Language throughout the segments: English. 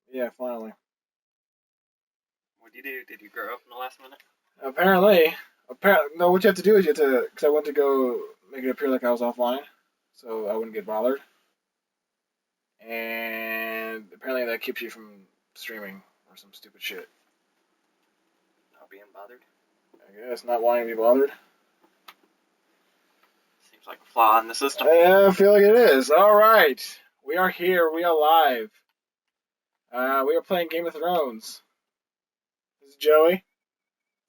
Yeah, finally. What did you do? Did you grow up in the last minute? Apparently, no. What you have to do is you have to, because I went to go make it appear like I was offline, so I wouldn't get bothered. And apparently that keeps you from streaming or some stupid shit. Not being bothered. I guess not wanting to be bothered. Seems like a flaw in the system. I feel like it is. All right, we are here. We are live. We are playing Game of Thrones. This is Joey.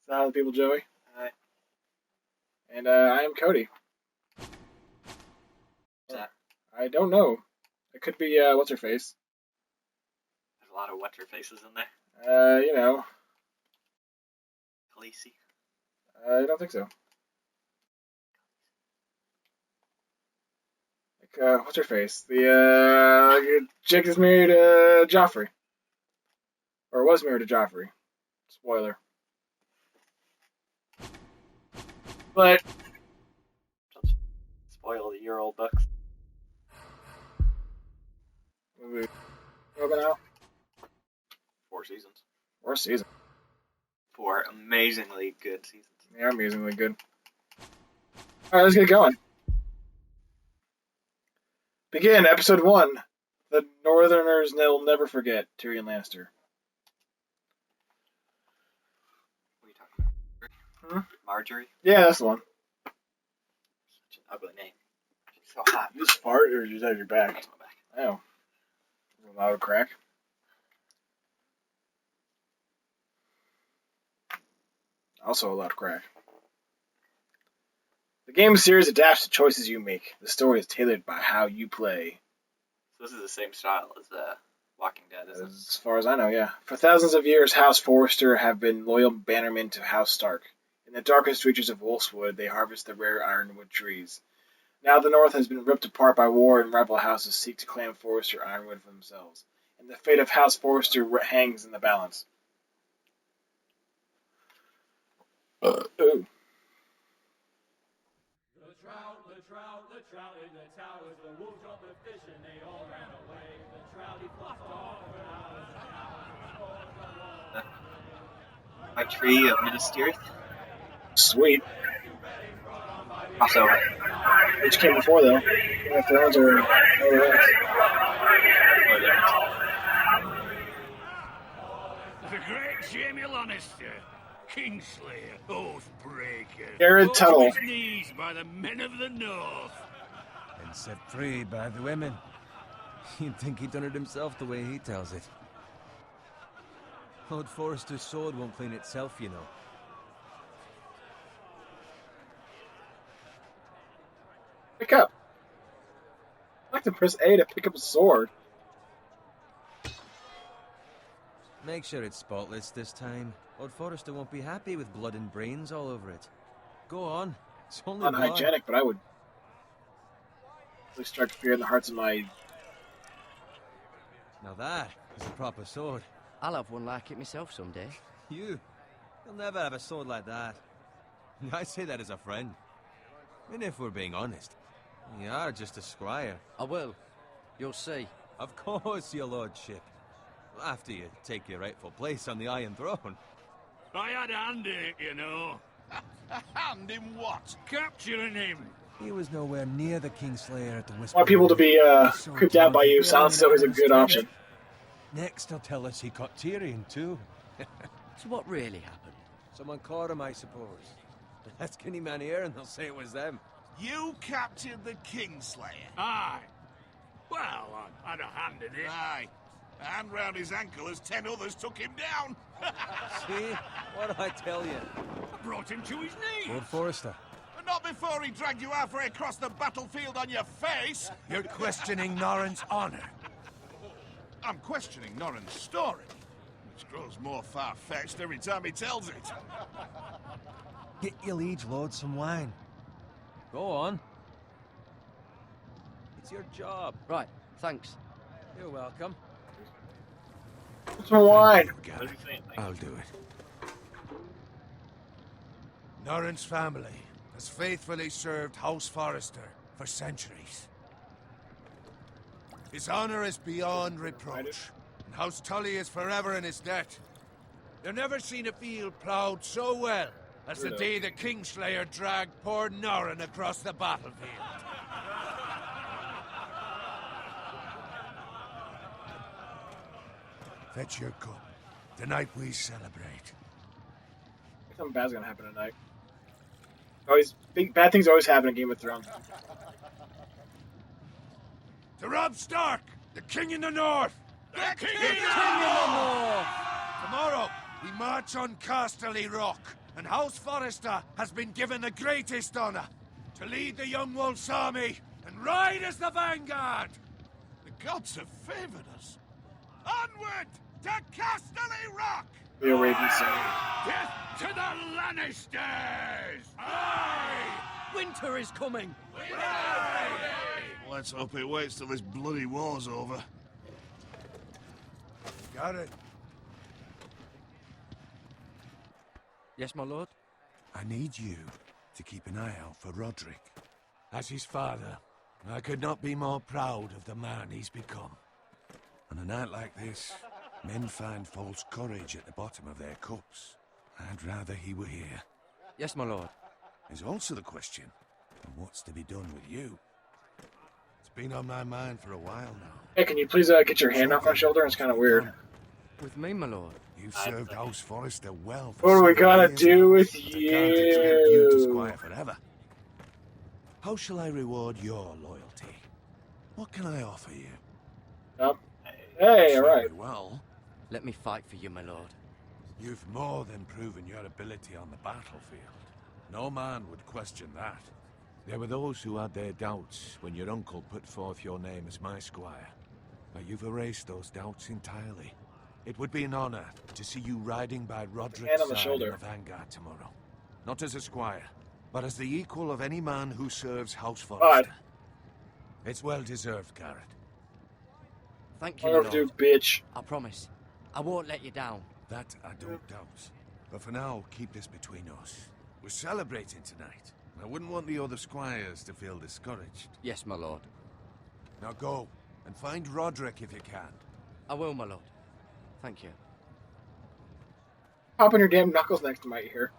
Say hi to the people, Joey. Hi. And I am Cody. What's that? I don't know. It could be what's her face. There's a lot of what's her faces in there. You know. Khaleesi. I don't think so. Like, what's her face? The chick is married to Joffrey. Or was married to Joffrey. Spoiler. But Don't spoil the year-old books. movie coming out 4 seasons. or season. 4 amazingly good seasons. They are amazingly good. Alright, let's get going. Begin episode 1. The Northerners will never forget Tyrion Lannister. What are you talking about? Marjorie? Yeah, that's the one. Such an ugly name. She's so hot. You just fart or you just have your back? That's my back. Oh. A loud crack. Also a loud crack. The game series adapts to choices you make. The story is tailored by how you play. So this is the same style as Walking Dead, isn't it? As far as I know, yeah. For thousands of years, House Forrester have been loyal bannermen to House Stark. In the darkest reaches of Wolfswood, they harvest the rare ironwood trees. Now the North has been ripped apart by war, and rival houses seek to claim Forrester ironwood for themselves. And the fate of House Forrester hangs in the balance. Ooh. The trout in the towers, the wolves got the fish and they all ran away. The trout he fluffed off for hours. My tree of Minas Tirith. Sweet. Also, Which came before, though? Game of Thrones or other else? The great Jamie Lannister, Kingslayer, Oathbreaker, Jared brought Tuttle. to his knees by the men of the North. And set free by the women. You'd think he'd done it himself the way he tells it. Lord Forrester's sword won't clean itself, you know. Pick up. I like to press A to pick up a sword. Make sure it's spotless this time. Lord Forrester won't be happy with blood and brains all over it. Go on. It's only blood. Unhygienic, but I would at least strike fear in the hearts of my... Now that is a proper sword. I'll have one like it myself someday. You'll never have a sword like that. I say that as a friend. And if we're being honest, you are just a squire. I will. You'll see. Of course, your lordship. After you take your rightful place on the Iron Throne. I had a hand in it, you know. A hand in what? Capturing him. He was nowhere near the Kingslayer at the Whisper. I want people to be creeped out by you. Silence is always a good option. Next, he'll tell us he caught Tyrion, too. So what really happened? Someone caught him, I suppose. Ask any man here and they'll say it was them. You captured the Kingslayer. Aye. Well, I had a hand in it. Aye. A hand round his ankle as 10 others took him down. See? What do I tell you? I brought him to his knees. Lord Forrester. But not before he dragged you halfway across the battlefield on your face. You're questioning Norrin's honor. I'm questioning Norrin's story, which grows more far-fetched every time he tells it. Get your liege lord some wine. Go on. It's your job. Right, thanks. You're welcome. Some wine. what are you saying? I'll do it. Norrin's family has faithfully served House Forrester for centuries. His honor is beyond reproach, and House Tully is forever in his debt. They've never seen a field ploughed so well as the day the Kingslayer dragged poor Norrin across the battlefield. Fetch your cup. Tonight we celebrate. Something bad's gonna happen tonight. Bad things always happen in Game of Thrones. To Robb Stark, the King in the North! The King in the North! Tomorrow, we march on Casterly Rock, and House Forrester has been given the greatest honor to lead the Young Wolf's army and ride as the vanguard. The gods have favored us. Onward to Casterly Rock! Real Raven song. Death to the Lannisters! Aye! Winter is coming! Let's hope it waits till this bloody war's over. Got it. Yes, my lord? I need you to keep an eye out for Roderick. As his father, I could not be more proud of the man he's become. On a night like this, men find false courage at the bottom of their cups. I'd rather he were here. Yes, my lord. There's also the question of what's to be done with you. It's been on my mind for a while now. Hey, can you please get your hand off my shoulder? It's kind of weird. With me, my lord. You've served House Forrester well. What are we gonna do with I can't expect you to you? squire forever. How shall I reward your loyalty? What can I offer you? Oh. Hey, all right. Very well. Let me fight for you, my lord. You've more than proven your ability on the battlefield. No man would question that. There were those who had their doubts when your uncle put forth your name as my squire. But you've erased those doubts entirely. It would be an honor to see you riding by Roderick's Hand on the side shoulder. in the vanguard tomorrow. Not as a squire, but as the equal of any man who serves House Forrester. It's well deserved, Garrett. Thank you, my Whatever, lord. do, bitch. I promise. I won't let you down. That I don't doubt. But for now, keep this between us. We're celebrating tonight. I wouldn't want the other squires to feel discouraged. Yes, my lord. Now go, and find Roderick if you can. I will, my lord. Thank you. Popping your damn knuckles next to my ear.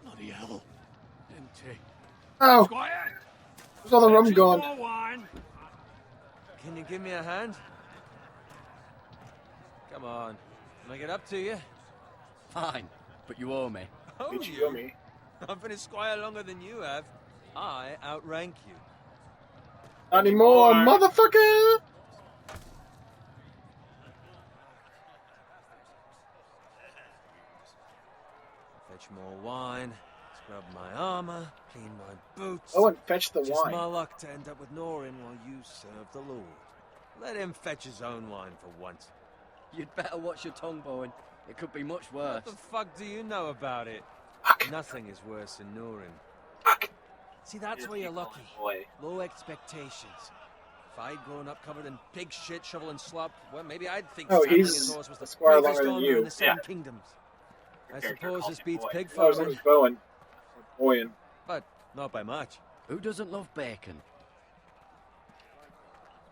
Bloody hell. Empty. Oh, Squire! where's all the rum Fetch gone? more wine. Can you give me a hand? Come on. Can I get up to you? Fine, but you owe me. Oh, Did you owe me? I've been a squire longer than you have. I outrank you. Not anymore, motherfucker! Fetch more wine, scrub my armor, clean my boots. Oh, and fetch the It's just wine. my luck to end up with Norrin while you serve the Lord. Let him fetch his own wine for once. You'd better watch your tongue, Bowen. It could be much worse. What the fuck do you know about it? Fuck. Nothing is worse than Norrin. Fuck. See, that's where you're lucky. Boy. Low expectations. If I'd grown up covered in pig shit, shoveling slop, well, maybe I'd think Oh, saddling he's his horse was a the squire bravest longer than honor you. in the Seven Yeah. Kingdoms. I character suppose calls this me beats boy. pig Oh, his name farming, is Bowen. Or Boyan. but not by much. Who doesn't love bacon?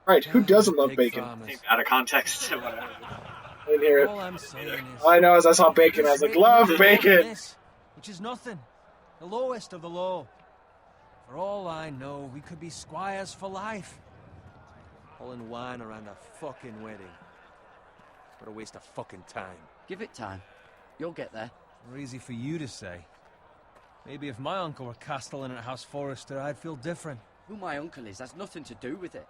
Right, who doesn't love Pig bacon? farmers. Out of context. Whatever. I didn't hear it. All I'm saying is... All I know is I saw bacon, I was like, love bacon! This, which is nothing. The lowest of the low. For all I know, we could be squires for life. Pulling wine around a fucking wedding. What a waste of fucking time. Give it time. You'll get there. More easy for you to say. Maybe if my uncle were castellan at House Forrester, I'd feel different. Who my uncle is has nothing to do with it.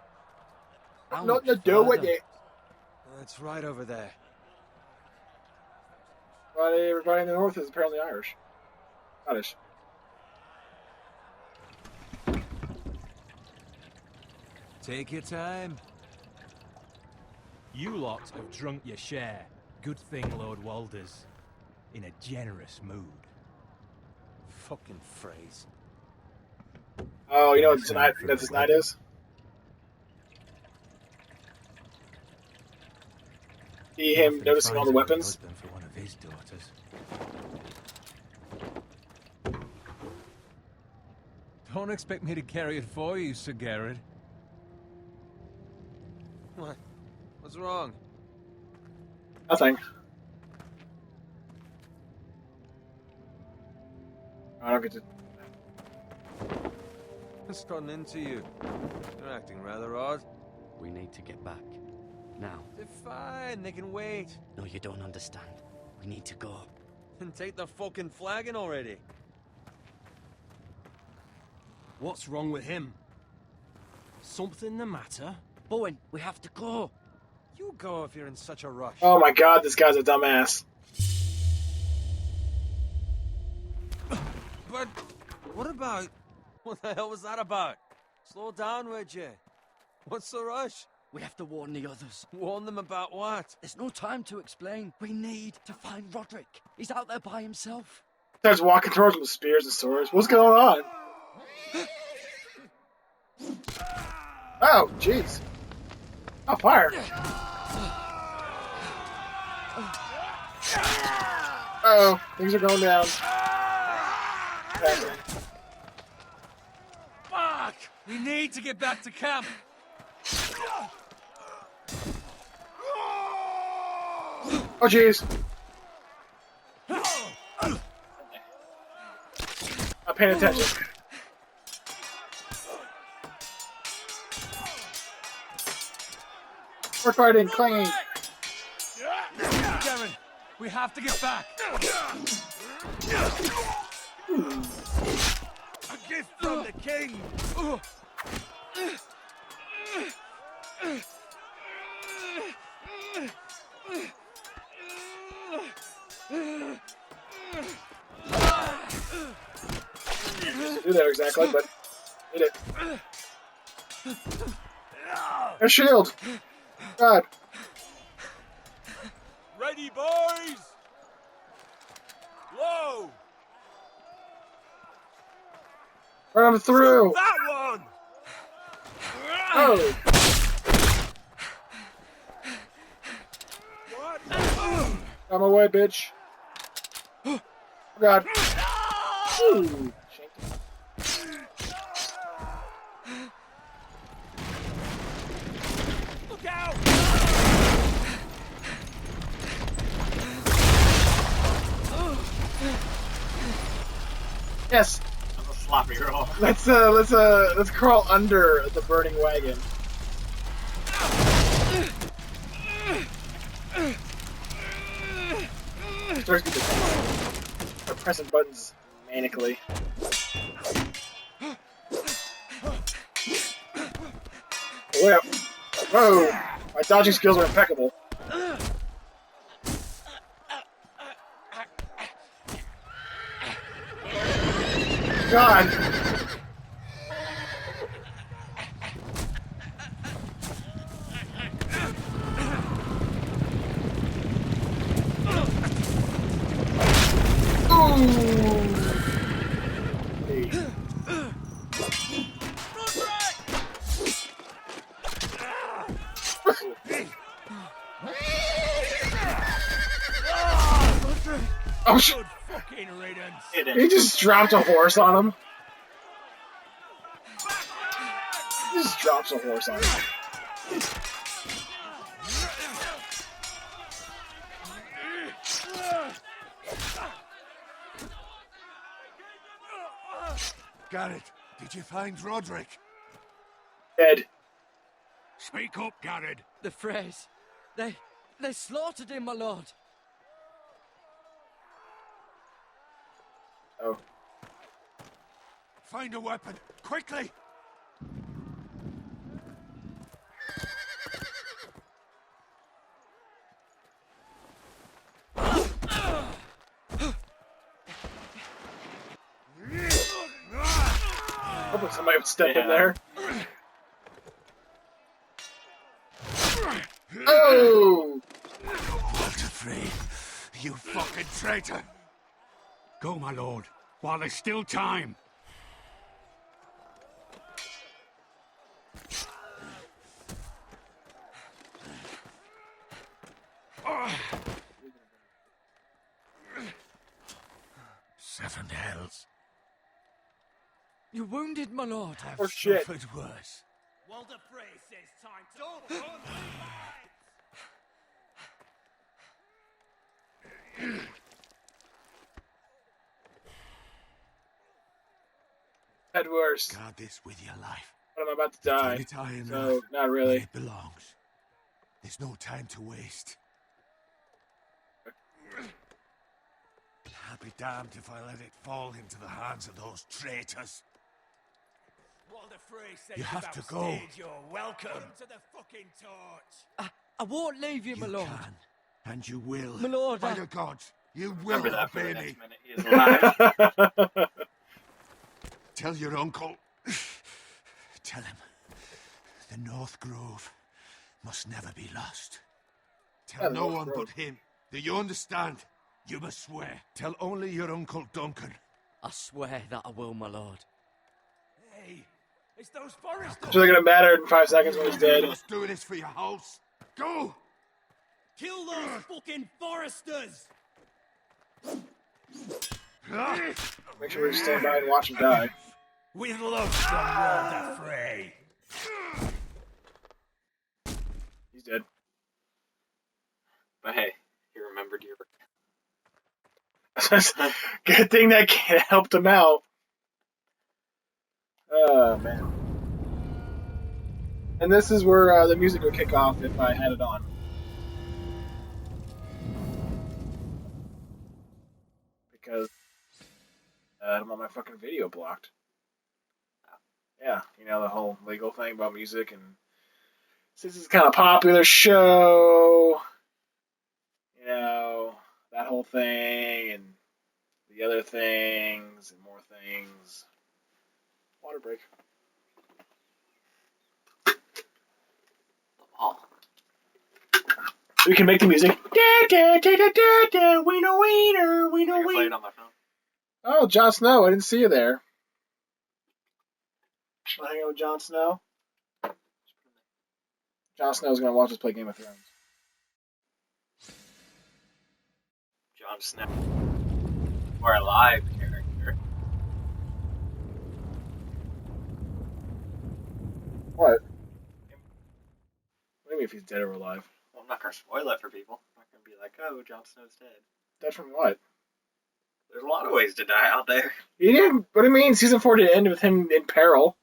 How Nothing to much do with further? it. It's right over there. But everybody in the north is apparently Irish. Scottish. Take your time. You lot have drunk your share. Good thing Lord Walder's in a generous mood. Fucking phrase. Oh, you know what tonight this night is? See him Often noticing all the finds a good weapons? husband for one of his daughters. Don't expect me to carry it for you, Sir Garrett. What? What's wrong? Nothing. I don't get to. What's gotten into you? You're acting rather odd. We need to get back. Now. They're fine, they can wait. No, you don't understand. We need to go. And take the fucking flagon already. What's wrong with him? Something the matter? Bowen, we have to go. You go if you're in such a rush. Oh my god, this guy's a dumbass. But what about... What the hell was that about? Slow down, would you? What's the rush? We have to warn the others. Warn them about what? There's no time to explain. We need to find Roderick. He's out there by himself. Starts walking towards him with spears and swords. What's going on? Oh, jeez. Oh, fire. Uh-oh, things are going down. Fuck! We need to get back to camp. Oh, jeez. Not paying attention. We're fighting, clanging. Garen, we have to get back. A gift from the king! Do that exactly, but did it. A shield! God. Ready, boys! Whoa! Run him through! That one! Oh! What? Out my way, bitch. Oh, God. Ooh. Look out! Yes! I'm a sloppy roll. Let's crawl under the burning wagon. Starts to start pressing buttons manically. Whoa! Whoa! My dodging skills are impeccable. God! Oh, Good fucking riddance. he just dropped a horse on him. He just drops a horse on him. Garrett, did you find Roderick? Dead. Speak up, Garrett. The Freys. They slaughtered him, my lord. Oh. Find a weapon, quickly! Hopefully somebody would step in there. Oh! Walter Frey, you fucking traitor! Go, my lord, while there's still time. Seven hells. You're wounded, my lord. Oh, shit. Suffered worse. Walder Frey says time to... Don't run! At worst. Guard this with your life. But I'm about to die. Take it high and So, right not where really. it belongs. There's no time to waste. I'll be damned if I let it fall into the hands of those traitors. What the Frey said You have to go. stage, you're welcome. To the fucking torch. I won't leave you, my You lord. can, and you will. My lord, By the gods, you will Remember that for the obey me. next minute. He is alive. Tell your uncle. Tell him. The North Grove must never be lost. Tell Yeah, no North one Grove. but him. Do you understand? You must swear. Tell only your Uncle Duncan. I swear that I will, my lord. Hey, it's those foresters. It's really gonna matter in 5 seconds when he's dead. Just do this for your house. Go! Kill those fucking foresters. Make sure we stand by and watch him die. We've lost the World Frey. He's dead. But hey, he remembered your. Good thing that kid helped him out. Oh, man. And this is where the music would kick off if I had it on. Because I don't want my fucking video blocked. Yeah, you know, the whole legal thing about music, and since it's kind of popular show, you know, that whole thing, and the other things, and more things. Water break. Oh, We can make the music. Da, da, da, da, da, da, wiener, wiener, I wiener, can play it wiener. on my phone. Oh, Jon Snow, I didn't see you there. Should I hang out with Jon Snow? Jon Snow's gonna watch us play Game of Thrones. Jon Snow. Or a live character. What? What do you mean if he's dead or alive? Well, I'm not gonna spoil it for people. I'm not gonna be like, oh, Jon Snow's dead. Dead from what? There's a lot of ways to die out there. He didn't. What do you mean? Season 4 did end with him in peril.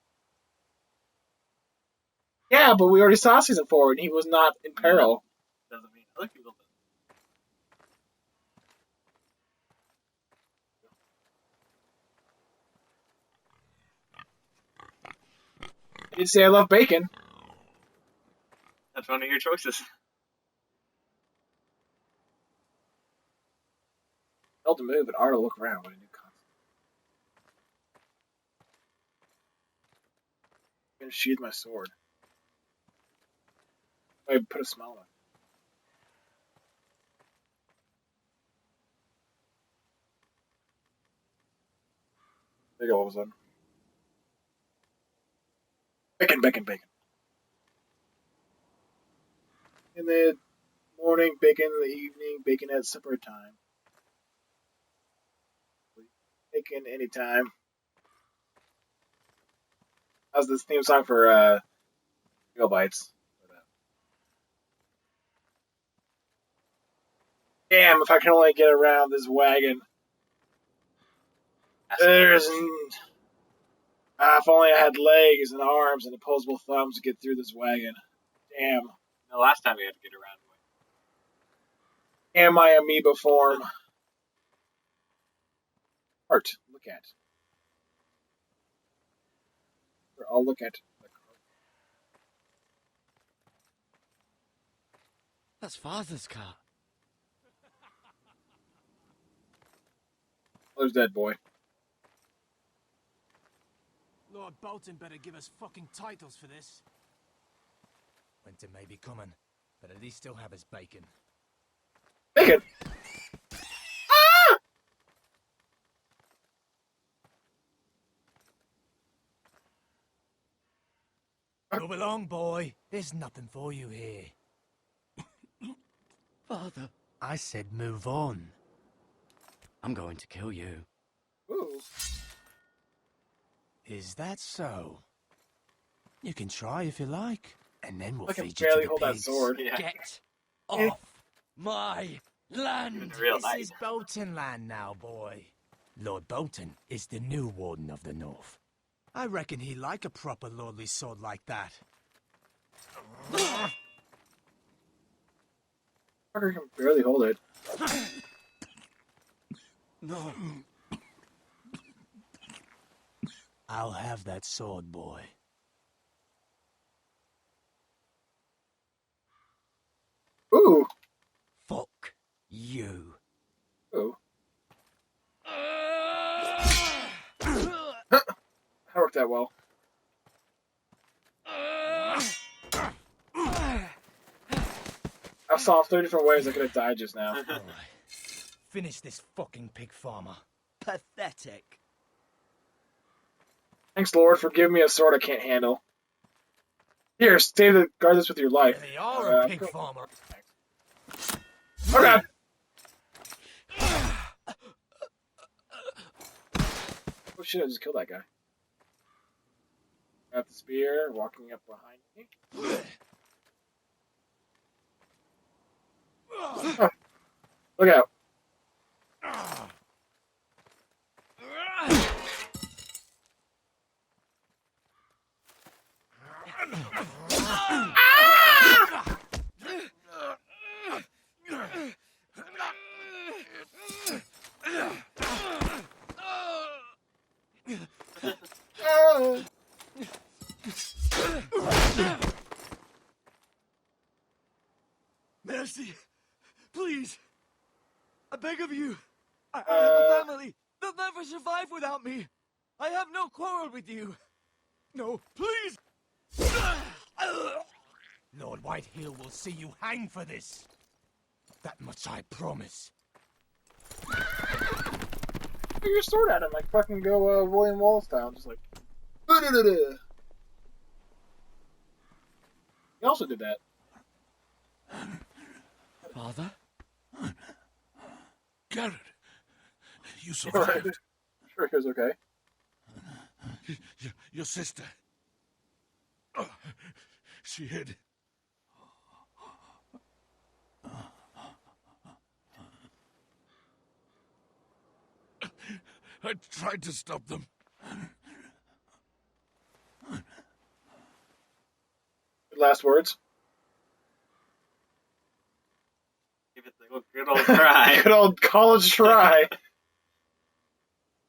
Yeah, but we already saw season 4 and he was not in peril. Doesn't mean other people do. He did say I love bacon. That's one of your choices. Tell to move and R to look around. What a new concept. I'm gonna sheathe my sword. I put a smile on it. There you go, all of a sudden. Bacon, bacon, bacon. In the morning, bacon in the evening, bacon at supper time. Bacon anytime. How's this theme song for Real Bites? Damn, if I can only get around this wagon. If only I had legs and arms and opposable thumbs to get through this wagon. Damn. The last time we had to get around. Am I amoeba form? Heart. Look at. Or I'll look at. That's father's car. There's dead boy. Lord Bolton better give us fucking titles for this. Winter may be coming, but at least he'll have his bacon. Bacon! Move along, boy. There's nothing for you here. Father, I said move on. I'm going to kill you. Ooh. Is that so? You can try if you like, and then we'll I can feed you barely to the hold that pigs. sword. Yeah. Get off my land! In real This life. is Bolton land now, boy. Lord Bolton is the new Warden of the North. I reckon he like a proper lordly sword like that. Fucker can barely hold it. No. I'll have that sword, boy. Ooh. Fuck you. Ooh. That worked out well. I saw 3 different ways I could have died just now. Alright. Finish this fucking pig farmer. Pathetic. Thanks, Lord, for giving me a sword I can't handle. Here, stay to guard this with your life. They are a pig farmer. Oh god! Oh shit, I just killed that guy. Got the spear, walking up behind me. Oh, look out. Mercy. Please. I beg of you. I have a family. They'll never survive without me. I have no quarrel with you. No, please. Lord Whitehill will see you hang for this. That much I promise. Put your sword at him, like fucking go William Wallace style, just like. He also did that. Father? Garrett, you survived. Sure, he was okay. Your sister. Oh, she hid. I tried to stop them. Last words. Give it the good old try. Good old college try.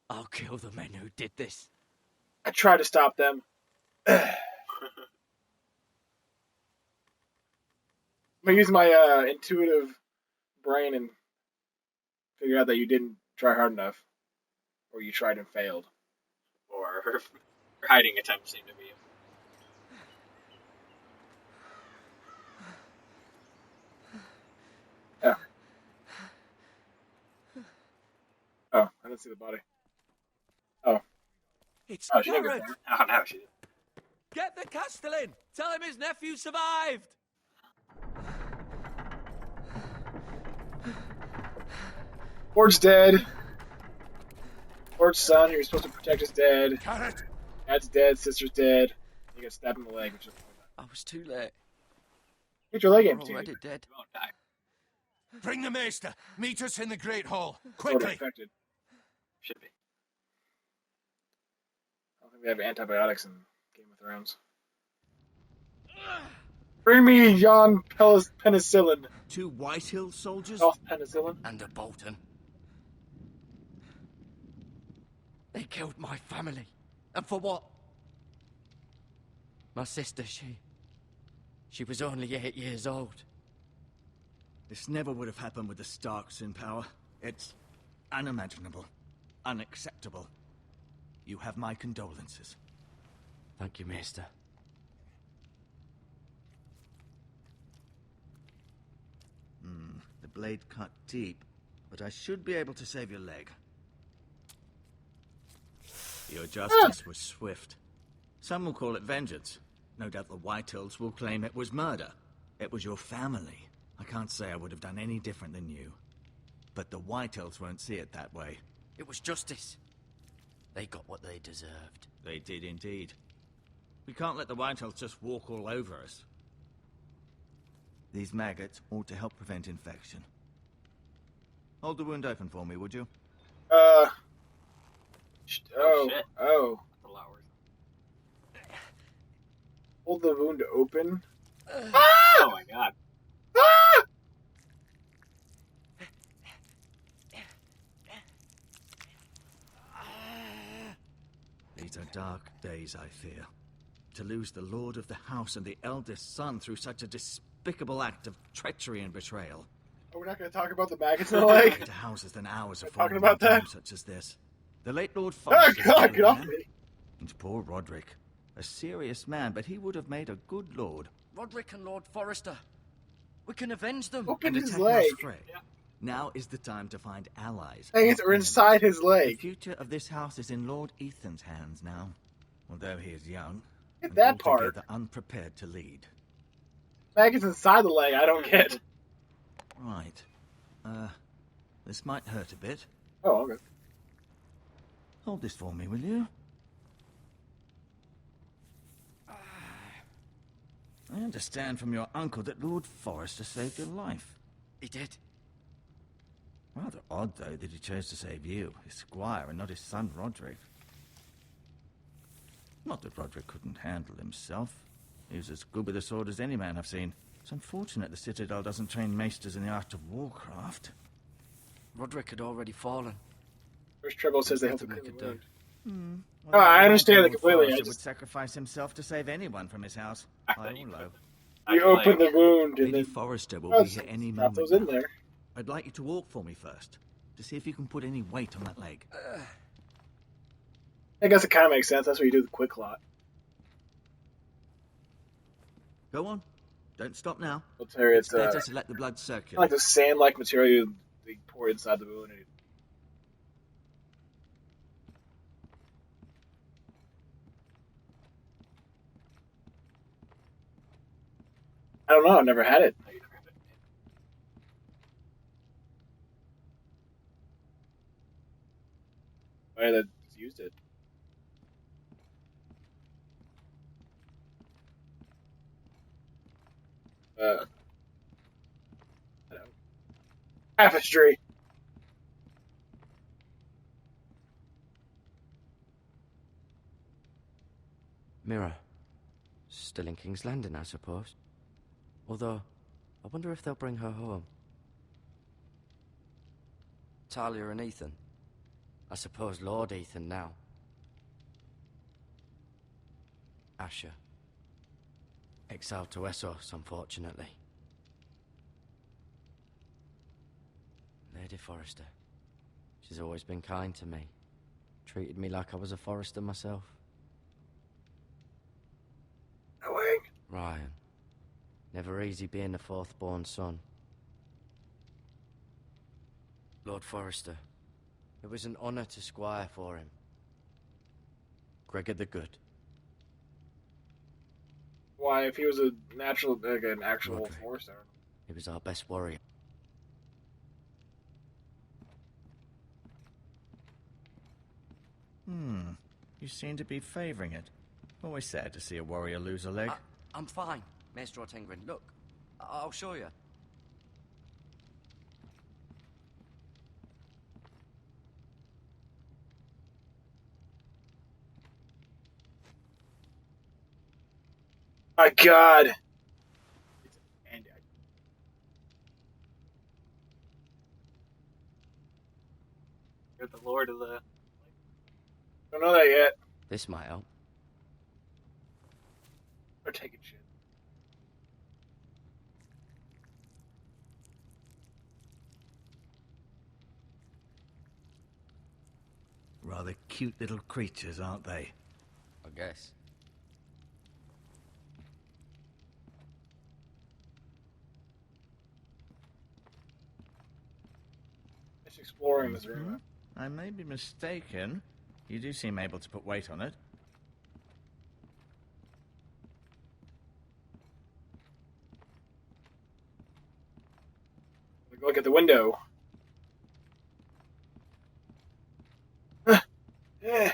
I'll kill the men who did this. I tried to stop them. I'm gonna use my intuitive brain and figure out that you didn't try hard enough, or you tried and failed. Or her hiding attempt seemed to be. Yeah. Oh, I didn't see the body. Oh. It's Oh, she didn't Garrett. get there. Oh no, she didn't. Get the Castellan! Tell him his nephew survived! Ford's dead. Ford's son, who was supposed to protect, is dead. Garrett! Dad's dead. Sister's dead. You got stabbed in the leg, which is I was too late. get your leg You're amputated. already dead. You won't die. Bring the maester. Meet us in the Great Hall. Sort of Quickly. infected. Should be. I don't think they have antibiotics in Game of Thrones. Bring me Jan Penicillin. 2 Whitehill soldiers Off penicillin. And a Bolton. They killed my family. And for what? My sister, she was only 8 years old. This never would have happened with the Starks in power. It's unimaginable. Unacceptable. You have my condolences. Thank you, Maester. The blade cut deep, but I should be able to save your leg. Your justice was swift. Some will call it vengeance. No doubt the Whitehills will claim it was murder. It was your family. I can't say I would have done any different than you. But the Whitehills won't see it that way. It was justice. They got what they deserved. They did indeed. We can't let the Whitehills just walk all over us. These maggots ought to help prevent infection. Hold the wound open for me, would you? Oh, shit. oh. That's a lot worse. Hold the wound open. Oh my god. Ah! These are dark days, I fear. To lose the lord of the house and the eldest son through such a despicable act of treachery and betrayal. Oh, we're not going to talk about the maggots in the leg? Greater houses than ours are We're talking falling about in that? times such as this. The late Lord Oh, Forrester was a God, good get off man. me. And poor Roderick. A serious man, but he would have made a good lord. Roderick and Lord Forrester. We can avenge them. Open And his attack leg. House Frey. Now is the time to find allies. Maggots not are enemies. inside his The leg. future of this house is in Lord Ethan's hands now. Although he is young. Get And that part. altogether unprepared to lead. Maggots inside the leg, I don't get. Right. This might hurt a bit. Oh, okay. Hold this for me, will you? I understand from your uncle that Lord Forrester saved your life. He did. Rather odd, though, that he chose to save you, his squire, and not his son Roderick. Not that Roderick couldn't handle himself. He was as good with a sword as any man I've seen. It's unfortunate the Citadel doesn't train maesters in the art of warcraft. Roderick had already fallen. First Treble says they have to Nothing we clean could the do. wound. Well, I Lord understand it completely, Forrester I would just- sacrifice himself to save anyone from his house. I I bet all you know. You open the wound and Lady then Forrester will oh, be here any drop moment those in now. there. I'd like you to walk for me first, to see if you can put any weight on that leg. I guess it kind of makes sense. That's what you do the quick lot. Go on. Don't stop now. I'll tell you, It's it's better to let the blood like circulate. the sand-like material they pour inside the wound. I don't know. I've never had it. I that used it. I don't know. Tapestry. Mirror. Still in King's Landing, I suppose. Although, I wonder if they'll bring her home. Talia and Ethan. I suppose Lord Ethan now. Asher. Exiled to Essos, unfortunately. Lady Forrester. She's always been kind to me. Treated me like I was a Forrester myself. Knowing. Ryan. Never easy being the fourth-born son. Lord Forrester. It was an honor to squire for him. Gregor the Good. Why, if he was a natural, like an actual Roderick. force, He was our best warrior. You seem to be favoring it. Always sad to see a warrior lose a leg. I'm fine, Maestro Tengrin. Look, I'll show you. my God. And You're the lord of the. don't know that yet. This might help. They're taking shit. Rather cute little creatures, aren't they? I guess. Just exploring this room. I may be mistaken. You do seem able to put weight on it. Look at the window. Eh.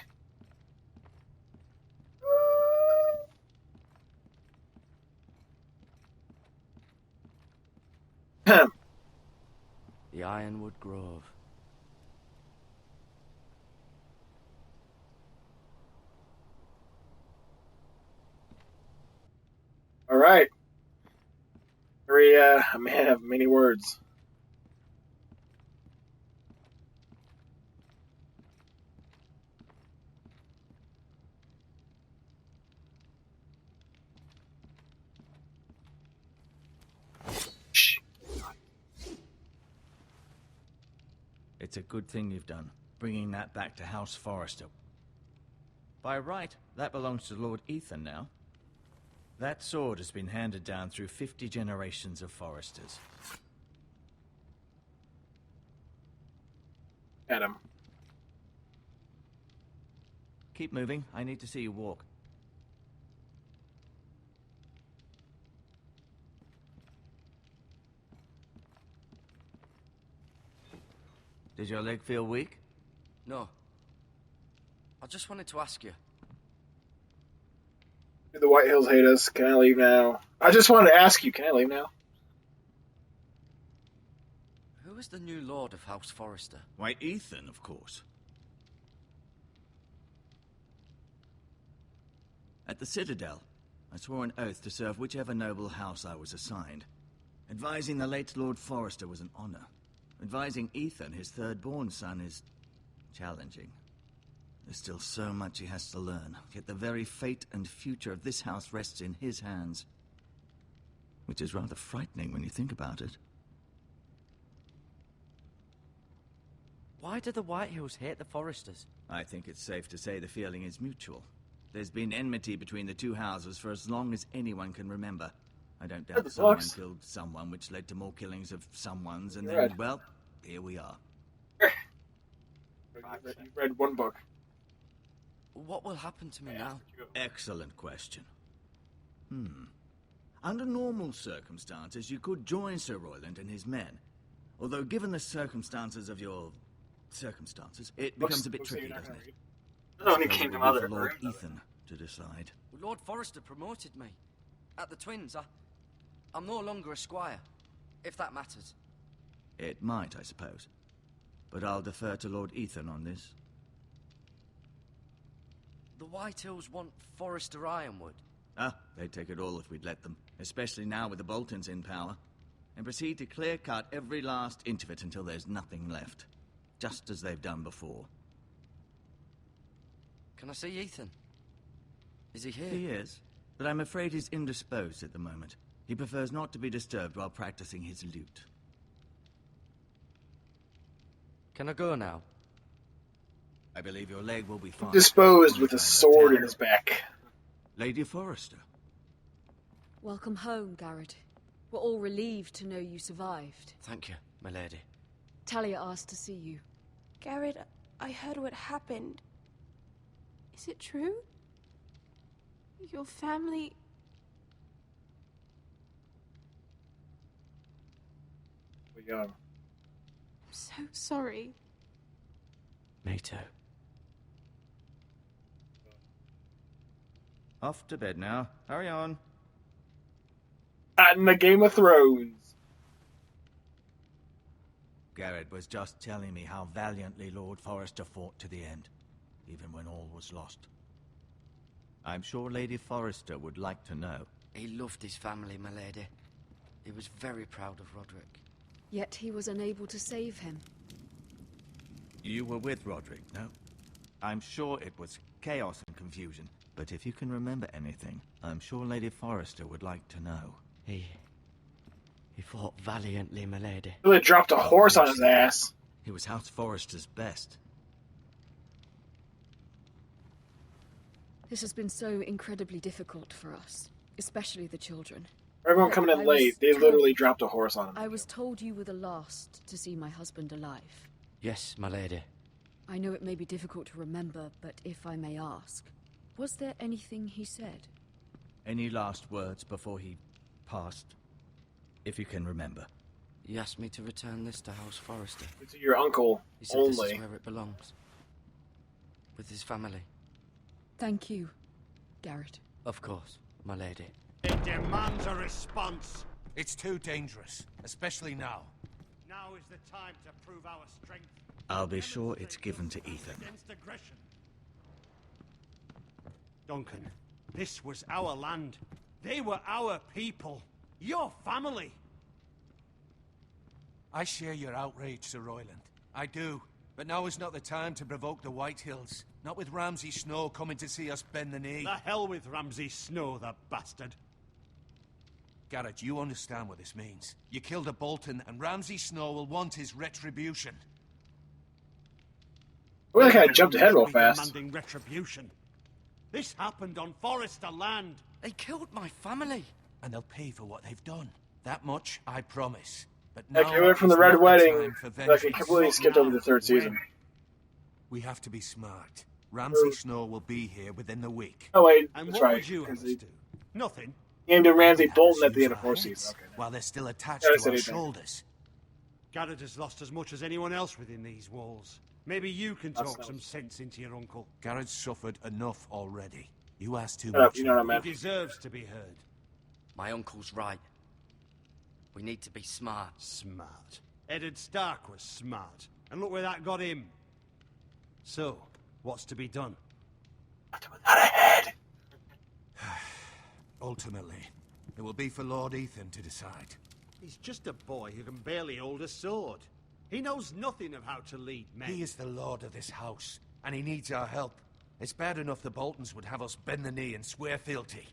The Ironwood Grove. right. Very a man of many words. Shh. It's a good thing you've done, bringing that back to House Forrester. By right, that belongs to Lord Ethan now. That sword has been handed down through 50 generations of Forresters. Adam. Keep moving. I need to see you walk. Did your leg feel weak? No. I just wanted to ask you. Do the White Hills hate us? Can I leave now? I just wanted to ask you, can I leave now? Who is the new Lord of House Forrester? Why, Ethan, of course. At the Citadel, I swore an oath to serve whichever noble house I was assigned. Advising the late Lord Forrester was an honor. Advising Ethan, his third-born son, is challenging. There's still so much he has to learn, yet the very fate and future of this house rests in his hands. Which is rather frightening when you think about it. Why do the White Hills hate the Forresters? I think it's safe to say the feeling is mutual. There's been enmity between the two houses for as long as anyone can remember. I don't doubt someone killed someone, which led to more killings of someone's, and then, well, here we are. You read one book. What will happen to me now? Excellent question. Under normal circumstances, you could join Sir Royland and his men. Although, given the circumstances of your circumstances, it becomes a bit tricky, doesn't it? The only Kingdom Mother For Lord room, Ethan to decide. Lord Forrester promoted me. At the Twins, I'm no longer a squire, if that matters. It might, I suppose. But I'll defer to Lord Ethan on this. The White Hills want Forrester Ironwood. Ah, they'd take it all if we'd let them. Especially now with the Boltons in power. And proceed to clear-cut every last inch of it until there's nothing left. Just as they've done before. Can I see Ethan? Is he here? He is, but I'm afraid he's indisposed at the moment. He prefers not to be disturbed while practicing his lute. Can I go now? I believe your leg will be fine. Disposed with a sword in his back. Lady Forrester. Welcome home, Garrett. We're all relieved to know you survived. Thank you, my lady. Talia asked to see you. Garrett, I heard what happened. Is it true? Your family... We're young. I'm so sorry. Me too. Off to bed now. Hurry on. And the Game of Thrones. Garrett was just telling me how valiantly Lord Forrester fought to the end, even when all was lost. I'm sure Lady Forrester would like to know. He loved his family, my lady. He was very proud of Roderick. Yet he was unable to save him. You were with Roderick, no? I'm sure it was chaos and confusion, but if you can remember anything, I'm sure Lady Forrester would like to know. He fought valiantly, my lady. Really dropped a horse on his ass. He was House Forrester's best. This has been so incredibly difficult for us, especially the children. Everyone coming in late, they literally dropped a horse on him. I was told you were the last to see my husband alive. Yes, my lady. I know it may be difficult to remember, but if I may ask, was there anything he said? Any last words before he passed? If you can remember. He asked me to return this to House Forrester. To your uncle, He said only. this is where it belongs. With his family. Thank you, Garrett. Of course, my lady. It demands a response. It's too dangerous, especially now. Now is the time to prove our strength. I'll be sure it's given to Ethan. Against aggression. Duncan, this was our land. They were our people. Your family. I share your outrage, Sir Royland. I do. But now is not the time to provoke the White Hills. Not with Ramsay Snow coming to see us bend the knee. The hell with Ramsay Snow, the bastard. Garrett, you understand what this means. You killed a Bolton, and Ramsay Snow will want his retribution. Well, that guy jumped ahead real Be fast. demanding retribution. This happened on Forester land. They killed my family. And they'll pay for what they've done. That much, I promise. But Like, now it went from the is Red not Wedding, time for like, it vengeance. completely skipped over the third season. We have to be smart. Ramsay Snow will be here within the week. Oh, wait, And that's what right. would you have us do? Nothing. Named him Ramsay Let Bolton us at the use end of our fourth heads season. Okay. while they're still attached Yeah, I to said our anything. shoulders. Garrett has lost as much as anyone else within these walls. Maybe you can That's talk nice. some sense into your uncle. Garrett's suffered enough already. You asked too Shut up, much. you know what I of him. meant. He deserves to be heard. My uncle's right. We need to be smart. Smart. Eddard Stark was smart. And look where that got him. So, what's to be done? Not ahead. Ultimately, it will be for Lord Ethan to decide. He's just a boy who can barely hold a sword. He knows nothing of how to lead men. He is the lord of this house, and he needs our help. It's bad enough the Boltons would have us bend the knee and swear fealty.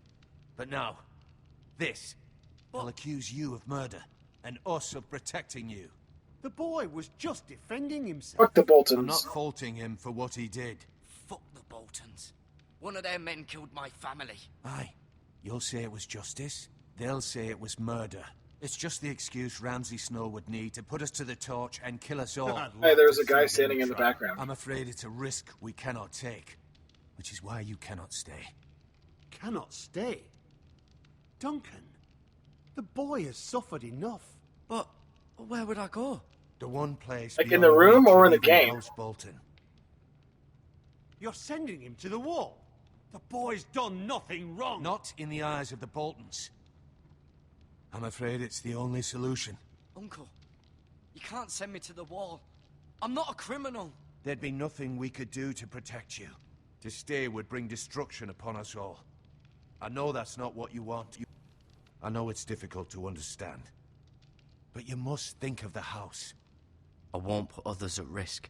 But now, this. They'll accuse you of murder, and us of protecting you. The boy was just defending himself. Fuck the Boltons. I'm not faulting him for what he did. Fuck the Boltons. One of their men killed my family. Aye. You'll say it was justice. They'll say it was murder. It's just the excuse Ramsay Snow would need to put us to the torch and kill us all. Hey, there's a guy standing in the background. I'm afraid it's a risk we cannot take, which is why you cannot stay. Cannot stay? Duncan, the boy has suffered enough. But where would I go? The one place Like in beyond the room reach or of in the even game? House Bolton. You're sending him to the wall. The boy's done nothing wrong. Not in the eyes of the Boltons. I'm afraid it's the only solution. Uncle, you can't send me to the wall. I'm not a criminal. There'd be nothing we could do to protect you. To stay would bring destruction upon us all. I know that's not what you want. I know it's difficult to understand. But you must think of the house. I won't put others at risk.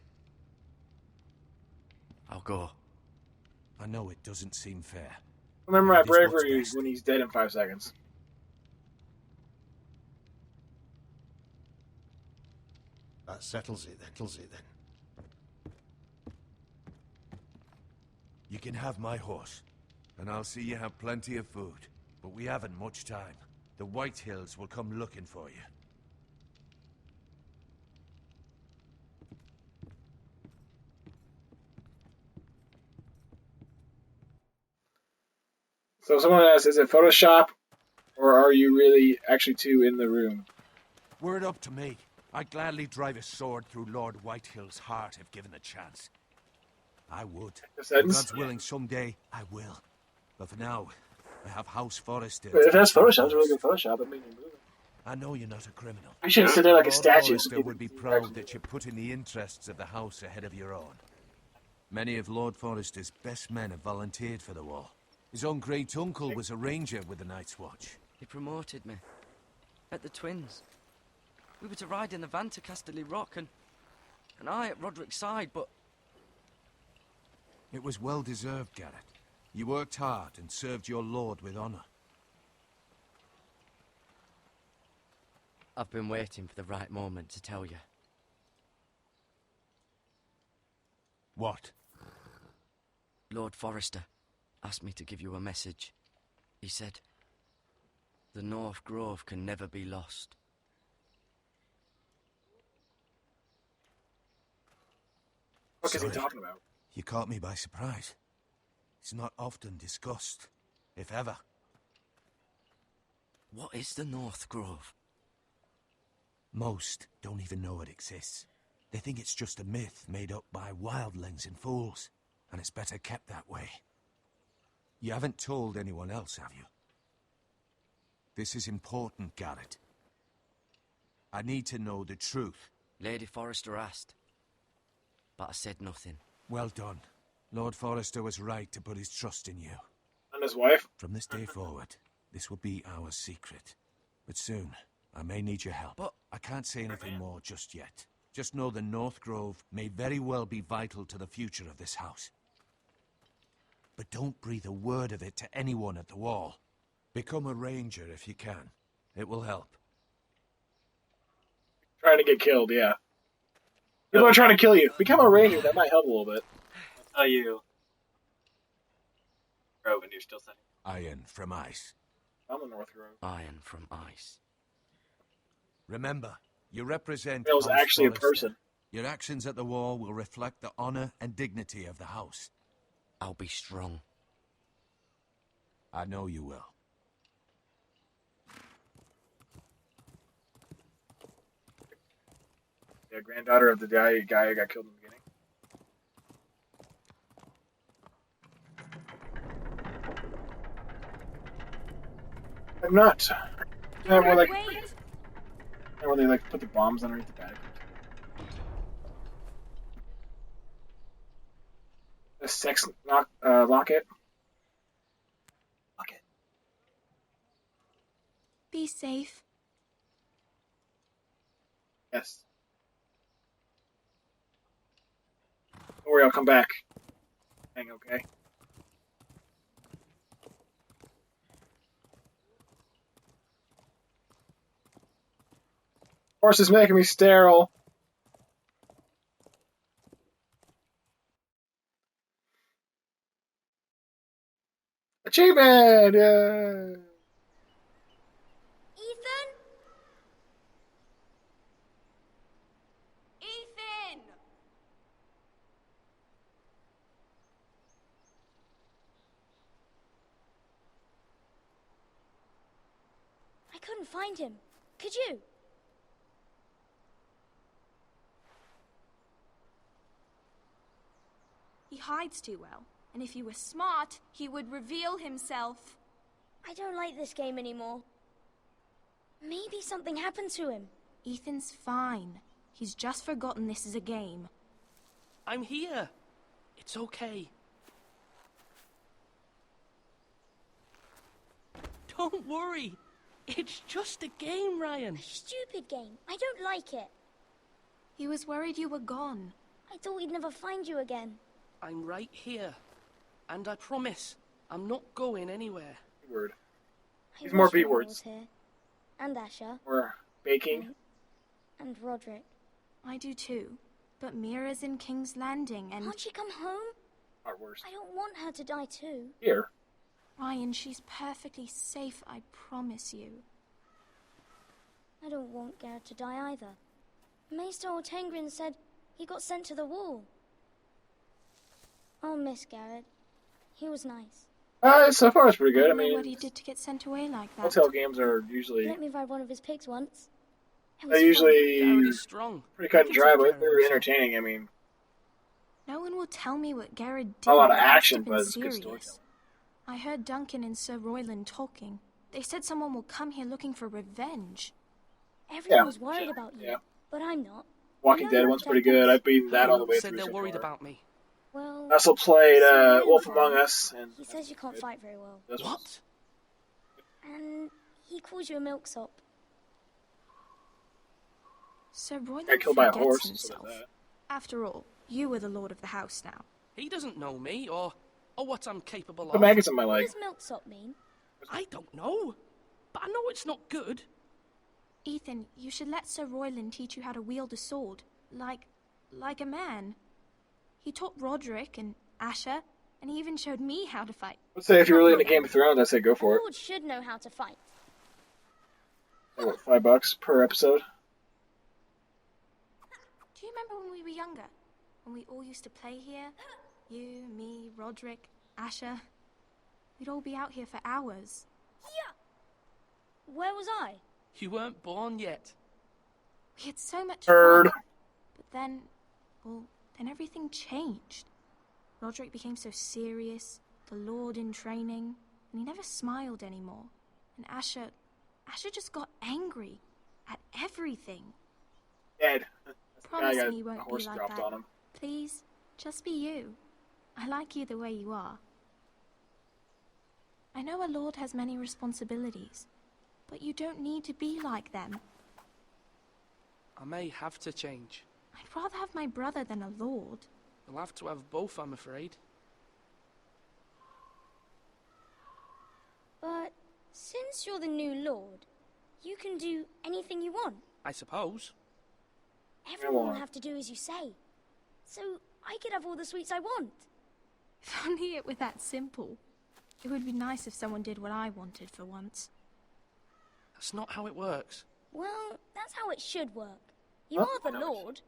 I'll go. I know it doesn't seem fair. Remember my It is what's bravery best. when he's dead in 5 seconds. That settles it then. You can have my horse, and I'll see you have plenty of food. But we haven't much time. The White Hills will come looking for you. So someone asks, is it Photoshop, or are you really actually two in the room? Were it up to me, I'd gladly drive a sword through Lord Whitehill's heart if given the chance. I would. If If that's, God's willing, someday I will. But for now, I have House Forester. if that's Photoshop, it's really good Photoshop. It made me move. I know you're not a criminal. You should sit there like a Lord statue. Forester would be proud that you put in the interests of the house ahead of your own. Many of Lord Forester's best men have volunteered for the war. His own great uncle was a ranger with the Night's Watch. He promoted me. At the Twins. We were to ride in the van to Casterly Rock, and I at Roderick's side, but It was well deserved, Garrett. You worked hard and served your lord with honor. I've been waiting for the right moment to tell you. What? Lord Forester asked me to give you a message. He said, the North Grove can never be lost. What is he Sorry. talking about? You caught me by surprise. It's not often discussed, if ever. What is the North Grove? Most don't even know it exists. They think it's just a myth made up by wildlings and fools, and it's better kept that way. You haven't told anyone else, have you? This is important, Garrett. I need to know the truth. Lady Forester asked, but I said nothing. Well done. Lord Forester was right to put his trust in you. And his wife? From this day forward, This will be our secret. But soon, I may need your help. But I can't say anything more just yet. Just know the North Grove may very well be vital to the future of this house. But don't breathe a word of it to anyone at the wall. Become a ranger if you can. It will help. Trying to get killed, yeah. People are trying to kill you. Become a ranger. That might help a little bit. I'll tell you. Rowan, you're still setting. Iron from ice. I'm the North Grove. iron from ice. Remember, you represent Bill's House actually a Forrester. person. Your actions at the wall will reflect the honor and dignity of the house. I'll be strong. I know you will. Yeah, granddaughter of the guy who got killed in the beginning. I'm not. Yeah, where they like put the bombs underneath the bag. A sex locket. Locket. Be safe. Yes. Don't worry, I'll come back. Hang okay. Horse is making me sterile. Achievement! Yeah. Ethan? Ethan! I couldn't find him. Could you? He hides too well, and if he were smart, he would reveal himself. I don't like this game anymore. Maybe something happened to him. Ethan's fine. He's just forgotten this is a game. I'm here. It's okay. Don't worry. It's just a game, Ryan. A stupid game. I don't like it. He was worried you were gone. I thought we'd never find you again. I'm right here. And I promise, I'm not going anywhere. Word. I These more wish B Mira words. was here. And Asher. Or baking. And Roderick. I do too. But Mira's in King's Landing and... Can't she come home? Not worse. I don't want her to die too. Here. Ryan, she's perfectly safe, I promise you. I don't want Garrett to die either. Maester Ortengrin said he got sent to the wall. I'll miss Garrett. He was nice. So far it's pretty good. I don't know mean, what he did to get sent away like that. hotel games are usually... Let me ride one of his pigs once. They're usually Garrett is strong. pretty cut and He can dry, take but care of they're himself. entertaining. I mean, No one will tell me what Garrett did. not a lot of It must action, have been but it's good serious. storytelling. I heard Duncan and Sir Royland talking. They said someone will come here looking for revenge. Everyone's worried about you, yeah. but I'm not. Walking I know Dead you one's pretty protect good. us. I've beaten that all the way Said through they're so worried far. about me. Well, I also played Sir Wolf Royland Among Us, and he says you can't fight very well. this What? one's- And he calls you a milksop. Sir Royland Got killed by a forgets horse. So himself. there's that. After all, you are the lord of the house now. He doesn't know me or what I'm capable The of. maggots in my What leg. does milksop mean? I don't know. But I know it's not good. Ethan, you should let Sir Royland teach you how to wield a sword. Like a man. He taught Roderick and Asher, and he even showed me how to fight. Let's say if you're really into Game of Thrones, I'd say go for it. Lord should know how to fight. Like, what, $5 per episode? Do you remember when we were younger? When we all used to play here? You, me, Roderick, Asher. We'd all be out here for hours. Where was I? You weren't born yet. We had so much Heard. fun. But then everything changed. Roderick became so serious, the Lord in training, and he never smiled anymore. And Asher just got angry at everything. Dead. That's the guy Promise got me you a won't be horse like dropped that. on him. Please, just be you. I like you the way you are. I know a lord has many responsibilities, but you don't need to be like them. I may have to change. I'd rather have my brother than a lord. You'll have to have both, I'm afraid. But since you're the new lord, you can do anything you want. I suppose. Everyone will have to do as you say. So I could have all the sweets I want. If only it were that simple. It would be nice if someone did what I wanted for once. That's not how it works. Well, that's how it should work. You are the lord.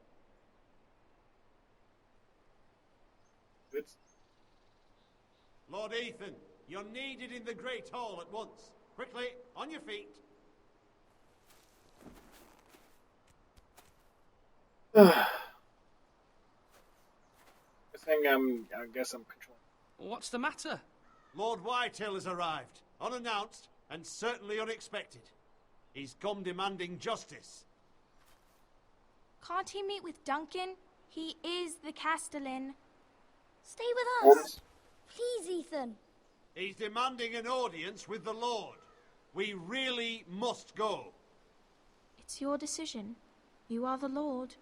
Lord Ethan, you're needed in the Great Hall at once. Quickly, on your feet. I guess I'm controlling. What's the matter? Lord Whitehill has arrived, unannounced and certainly unexpected. He's come demanding justice. Can't he meet with Duncan? He is the Castellan. Stay with us. Please, Ethan. He's demanding an audience with the Lord. We really must go. It's your decision. You are the Lord.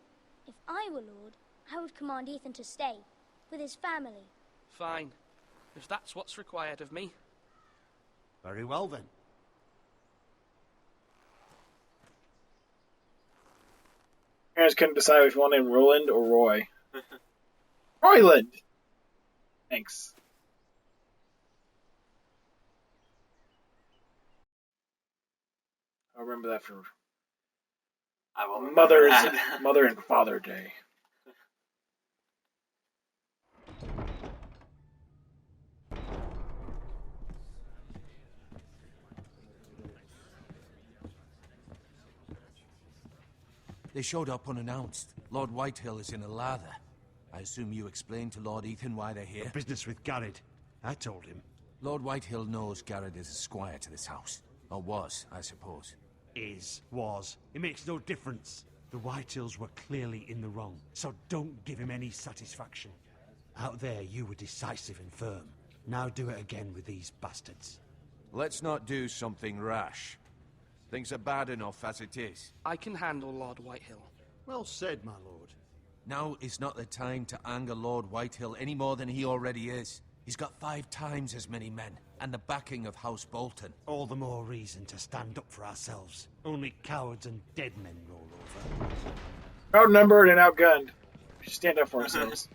If I were Lord, I would command Ethan to stay, with his family. Fine. If that's what's required of me. Very well then. Parents couldn't decide which one named Roland or Roy. Royland! Thanks. I'll remember that for I will remember that. Mother and Father Day. They showed up unannounced. Lord Whitehill is in a lather. I assume you explained to Lord Ethan why they're here? Business with Garrett. I told him. Lord Whitehill knows Garrett is a squire to this house. Or was, I suppose. Was. It makes no difference. The Whitehills were clearly in the wrong, so don't give him any satisfaction. Out there, you were decisive and firm. Now do it again with these bastards. Let's not do something rash. Things are bad enough as it is. I can handle Lord Whitehill. Well said, my lord. Now is not the time to anger Lord Whitehill any more than he already is. He's got 5 times as many men, and the backing of House Bolton. All the more reason to stand up for ourselves. Only cowards and dead men roll over. Outnumbered and outgunned. We should stand up for ourselves.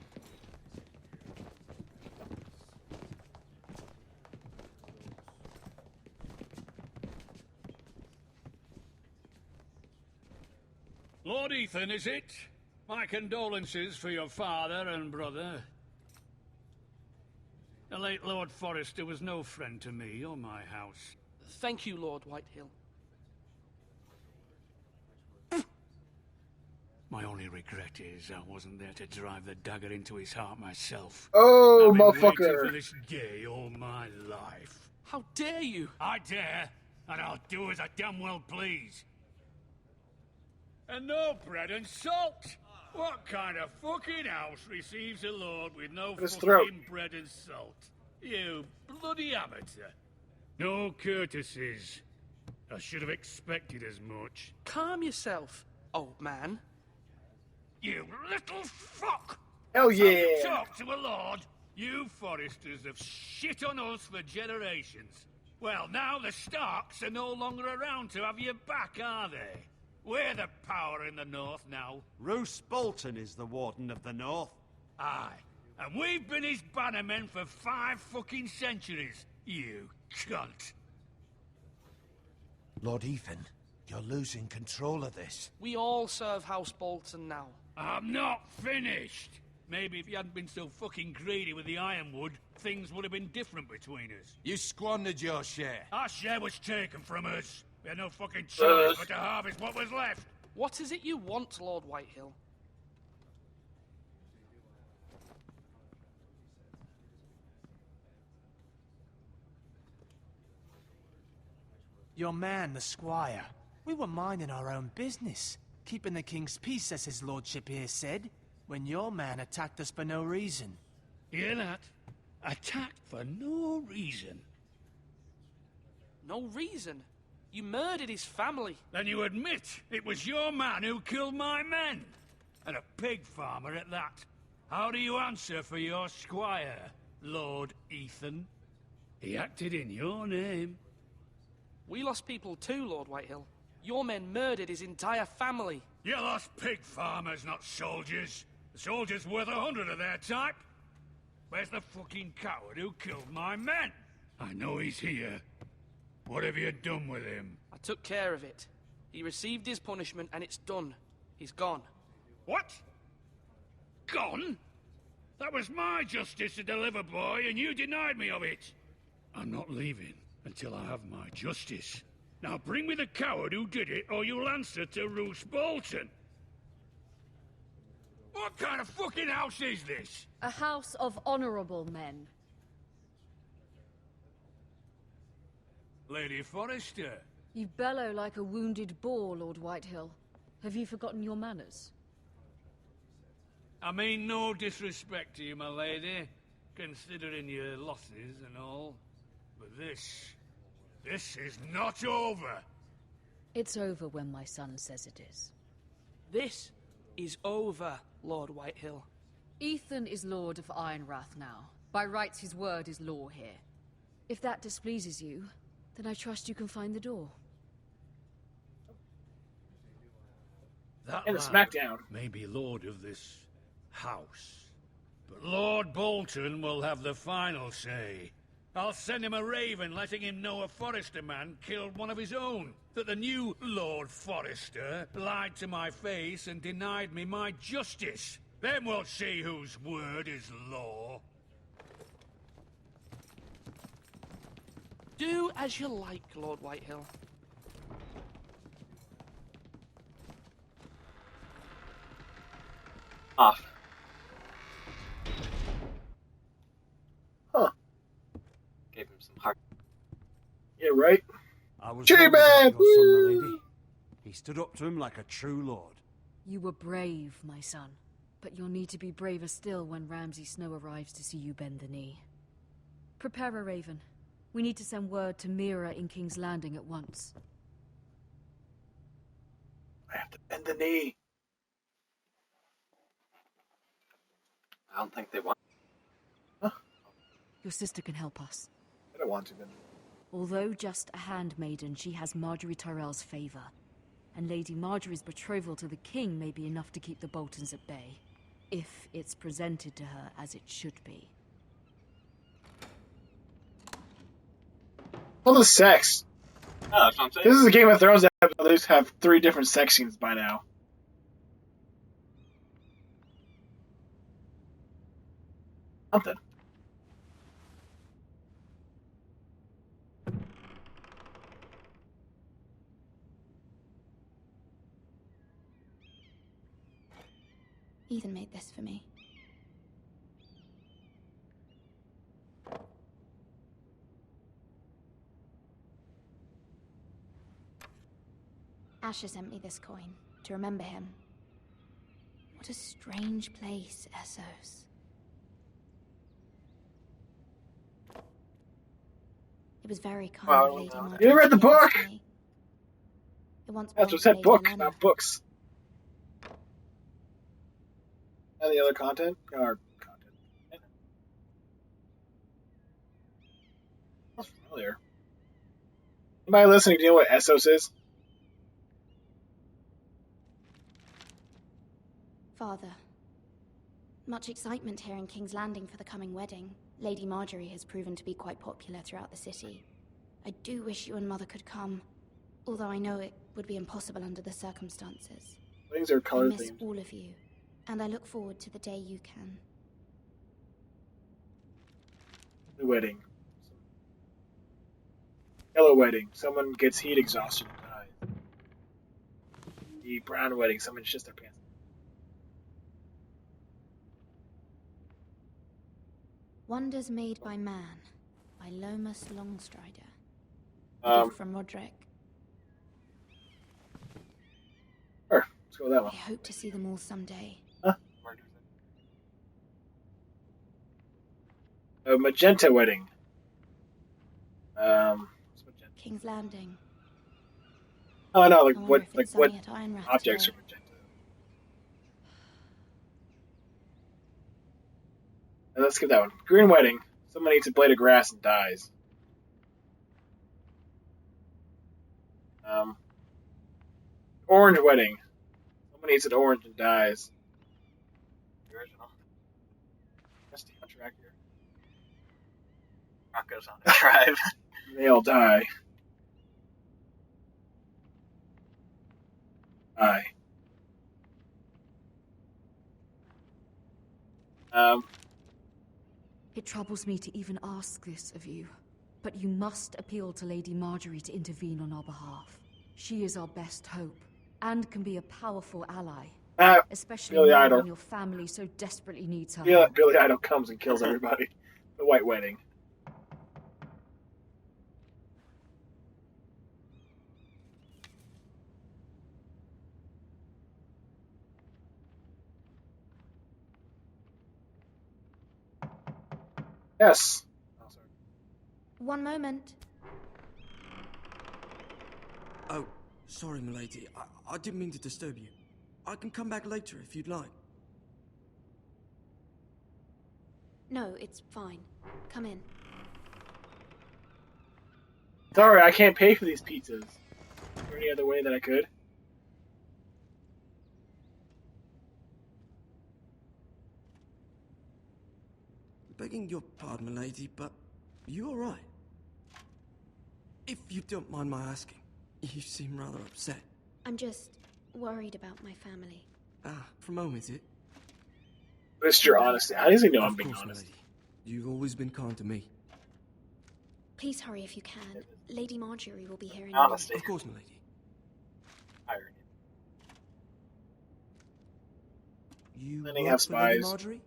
Lord Ethan, is it? My condolences for your father and brother. The late Lord Forrester was no friend to me or my house. Thank you, Lord Whitehill. My only regret is I wasn't there to drive the dagger into his heart myself. Oh, I've been motherfucker. waiting for this day all my life. How dare you? I dare, and I'll do as I damn well please. And no bread and salt! What kind of fucking house receives a lord with no fucking bread and salt? You bloody amateur. No courtesies. I should have expected as much. Calm yourself, old man. You little fuck! Hell yeah! How you talk to a lord? You Foresters have shit on us for generations. Well, now the Starks are no longer around to have your back, are they? We're the power in the north now. Roose Bolton is the Warden of the North. Aye. And we've been his bannermen for 5 fucking centuries, you cunt. Lord Ethan, you're losing control of this. We all serve House Bolton now. I'm not finished. Maybe if you hadn't been so fucking greedy with the ironwood, things would have been different between us. You squandered your share. Our share was taken from us. We had no fucking choice but to harvest what was left. What is it you want, Lord Whitehill? Your man, the squire. We were minding our own business, keeping the king's peace, as his lordship here said, when your man attacked us for no reason. Hear that? Attacked for no reason. No reason. You murdered his family. Then you admit it was your man who killed my men? And a pig farmer at that. How do you answer for your squire, Lord Ethan? He acted in your name. We lost people too, Lord Whitehill. Your men murdered his entire family. You lost pig farmers, not soldiers. The soldiers worth 100 of their type. Where's the fucking coward who killed my men? I know he's here. What have you done with him? I took care of it. He received his punishment and it's done. He's gone. What? Gone? That was my justice to deliver, boy, and you denied me of it. I'm not leaving until I have my justice. Now bring me the coward who did it, or you'll answer to Roose Bolton. What kind of fucking house is this? A house of honorable men. Lady Forrester. You bellow like a wounded boar, Lord Whitehill. Have you forgotten your manners? I mean no disrespect to you, my lady, considering your losses and all. But this is not over. It's over when my son says it is. This is over, Lord Whitehill. Ethan is Lord of Ironrath now. By rights, his word is law here. If that displeases you, then I trust you can find the door. That And a lad smackdown. may be lord of this house, but Lord Bolton will have the final say. I'll send him a raven letting him know a Forrester man killed one of his own. That the new Lord Forrester lied to my face and denied me my justice. Then we'll see whose word is law. Do as you like, Lord Whitehill. Off. Huh. Gave him some heart. Yeah, right? I was Tree wrong about man! your son, my lady. He stood up to him like a true lord. You were brave, my son. But you'll need to be braver still when Ramsay Snow arrives to see you bend the knee. Prepare a raven. We need to send word to Mira in King's Landing at once. I have to bend the knee. I don't think they want. Your sister can help us. I don't want to bend. Although just a handmaiden, she has Marjorie Tyrell's favor. And Lady Marjorie's betrothal to the king may be enough to keep the Boltons at bay. If it's presented to her as it should be. All the sex. Oh, that's what I'm saying. This is a Game of Thrones that at least have 3 different sex scenes by now. Something. Ethan made this for me. Asher sent me this coin to remember him. What a strange place, Essos. It was very kind of Lady Marjorie. You read the to give this book? to me. It once That's belonged what to said Lady book, Elena. not books. And the other content? Or content. That's familiar. Anybody listening, do you know what Essos is? Father, much excitement here in King's Landing for the coming wedding. Lady Marjorie has proven to be quite popular throughout the city. I do wish you and Mother could come, although I know it would be impossible under the circumstances. Things are I color miss themed. all of you, and I look forward to the day you can. The wedding. Yellow wedding. Someone gets heat exhaustion and dies. The brown wedding. Someone shits their pants. Wonders Made by Man, by Lomas Longstrider. A gift from Roderick. Sure, let's go with that one. I hope to see them all someday. Huh? A magenta wedding. What's magenta? King's Landing. Oh, no, I wonder if it's what sunny at Ironrath objects today. are rejected? Let's skip that one. Green Wedding. Someone eats a blade of grass and dies. Orange Wedding. Someone eats an orange and dies. The original. Rusty on track here. Rocco's on the drive. They all die. Die. It troubles me to even ask this of you, but you must appeal to Lady Marjorie to intervene on our behalf. She is our best hope, and can be a powerful ally. Especially Billy now Idol. when your family so desperately needs her Yeah, help. Billy Idol comes and kills everybody. The White Wedding. Yes. Oh, sorry. One moment. Oh, sorry, milady. I didn't mean to disturb you. I can come back later if you'd like. No, it's fine. Come in. Sorry, I can't pay for these pizzas. Is there any other way that I could? Begging your pardon, milady, but you alright? If you don't mind my asking, you seem rather upset. I'm just worried about my family. Ah, from home, is it? Mr. Honesty. How does he know I'm Of being course, honest? milady. You've always been kind to me. Please hurry if you can. Lady Marjorie will be here in Honesty. Of course, milady. Irony. You Then he work has for Lady spies. Marjorie?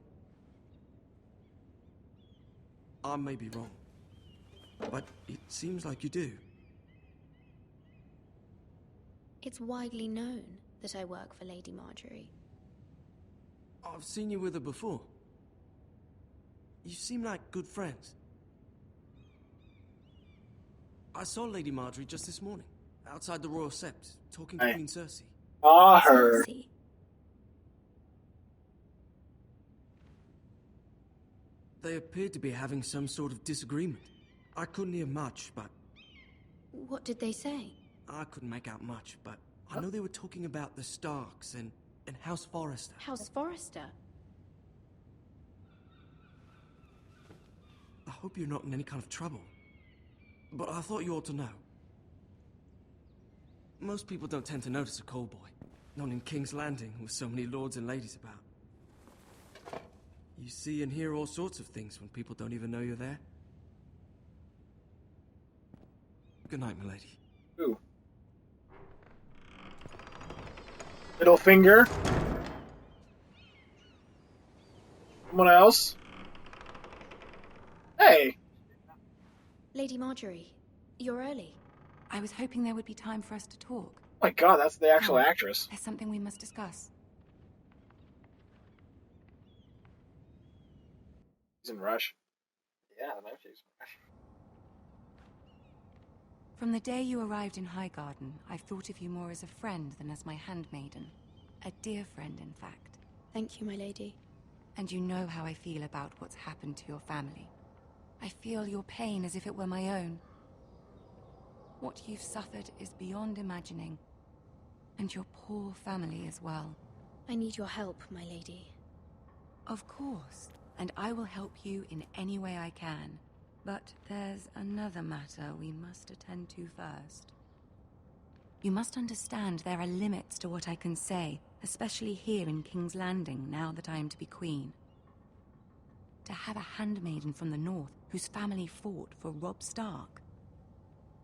I may be wrong, but it seems like you do. It's widely known that I work for Lady Marjorie. I've seen you with her before. You seem like good friends. I saw Lady Marjorie just this morning, outside the Royal Sept, talking to Queen Cersei. Ah, her. Cersei? They appeared to be having some sort of disagreement. I couldn't hear much, but... What did they say? I couldn't make out much, but I know they were talking about the Starks and House Forrester. House Forrester? I hope you're not in any kind of trouble. But I thought you ought to know. Most people don't tend to notice a call boy. Not in King's Landing, with so many lords and ladies about. You see and hear all sorts of things when people don't even know you're there. Good night, milady. Ooh. Middle finger. Someone else? Hey! Lady Marjorie, you're early. I was hoping there would be time for us to talk. Oh my god, that's the actual Come, actress. There's something we must discuss. He's in Rush. Yeah, I know she's. From the day you arrived in Highgarden, I've thought of you more as a friend than as my handmaiden. A dear friend, in fact. Thank you, my lady. And you know how I feel about what's happened to your family. I feel your pain as if it were my own. What you've suffered is beyond imagining. And your poor family as well. I need your help, my lady. Of course. And I will help you in any way I can. But there's another matter we must attend to first. You must understand there are limits to what I can say, especially here in King's Landing, now that I am to be queen. To have a handmaiden from the north whose family fought for Robb Stark.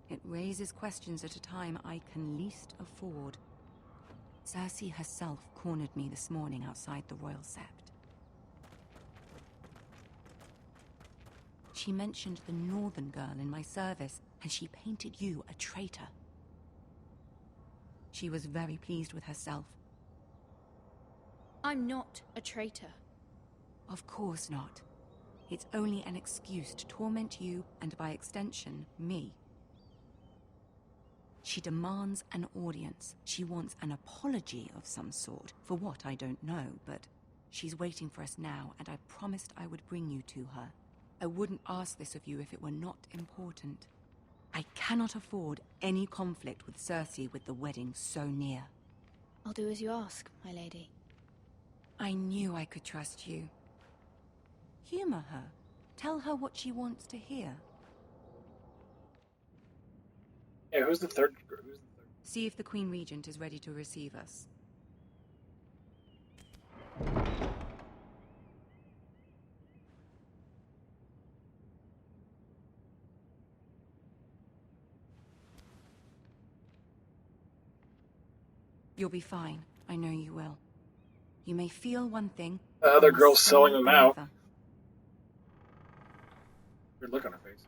It raises questions at a time I can least afford. Cersei herself cornered me this morning outside the Royal Sept. She mentioned the northern girl in my service, and she painted you a traitor. She was very pleased with herself. I'm not a traitor. Of course not. It's only an excuse to torment you, and by extension, me. She demands an audience. She wants an apology of some sort. For what, I don't know, but she's waiting for us now, and I promised I would bring you to her. I wouldn't ask this of you if it were not important. I cannot afford any conflict with Cersei with the wedding so near. I'll do as you ask, my lady. I knew I could trust you. Humor her. Tell her what she wants to hear. Yeah, who's the third? See if the Queen Regent is ready to receive us. You'll be fine. I know you will. You may feel one thing. The other you must girl's selling say them out. another. Weird look on her face.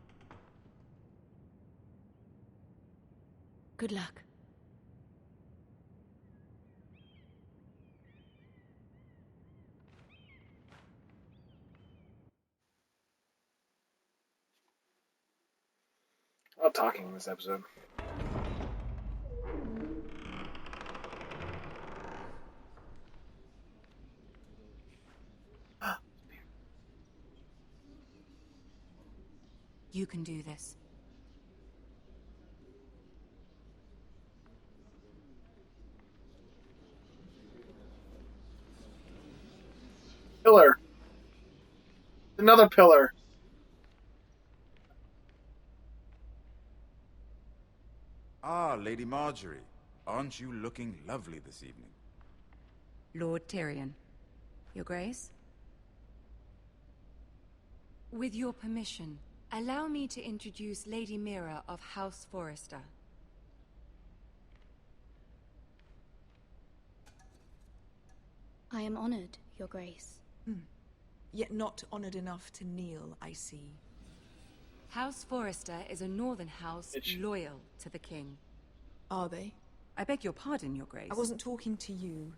Good luck. A lot of talking in this episode. You can do this. Pillar. Another pillar. Ah, Lady Marjorie. Aren't you looking lovely this evening? Lord Tyrion. Your Grace? With your permission, allow me to introduce Lady Mira of House Forrester. I am honored, Your Grace. Yet not honored enough to kneel, I see. House Forrester is a northern house loyal to the king. Are they? I beg your pardon, Your Grace. I wasn't talking to you.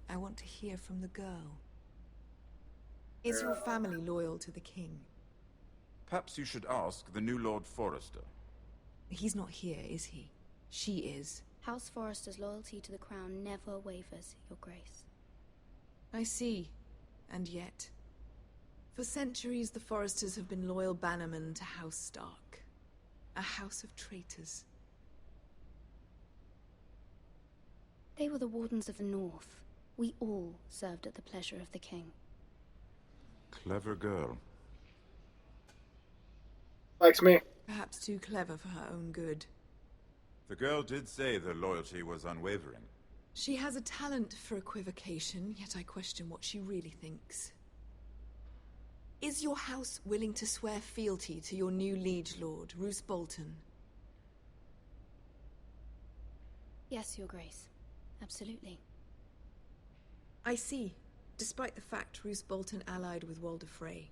I want to hear from the girl. Is your family loyal to the king? Perhaps you should ask the new Lord Forrester. He's not here, is he? She is. House Forrester's loyalty to the crown never wavers, Your Grace. I see. And yet... For centuries, the Forresters have been loyal bannermen to House Stark. A house of traitors. They were the Wardens of the North. We all served at the pleasure of the king. Clever girl. Likes me. Perhaps too clever for her own good. The girl did say their loyalty was unwavering. She has a talent for equivocation, yet I question what she really thinks. Is your house willing to swear fealty to your new liege lord, Roose Bolton? Yes, Your Grace. Absolutely. I see. Despite the fact Roose Bolton allied with Walder Frey.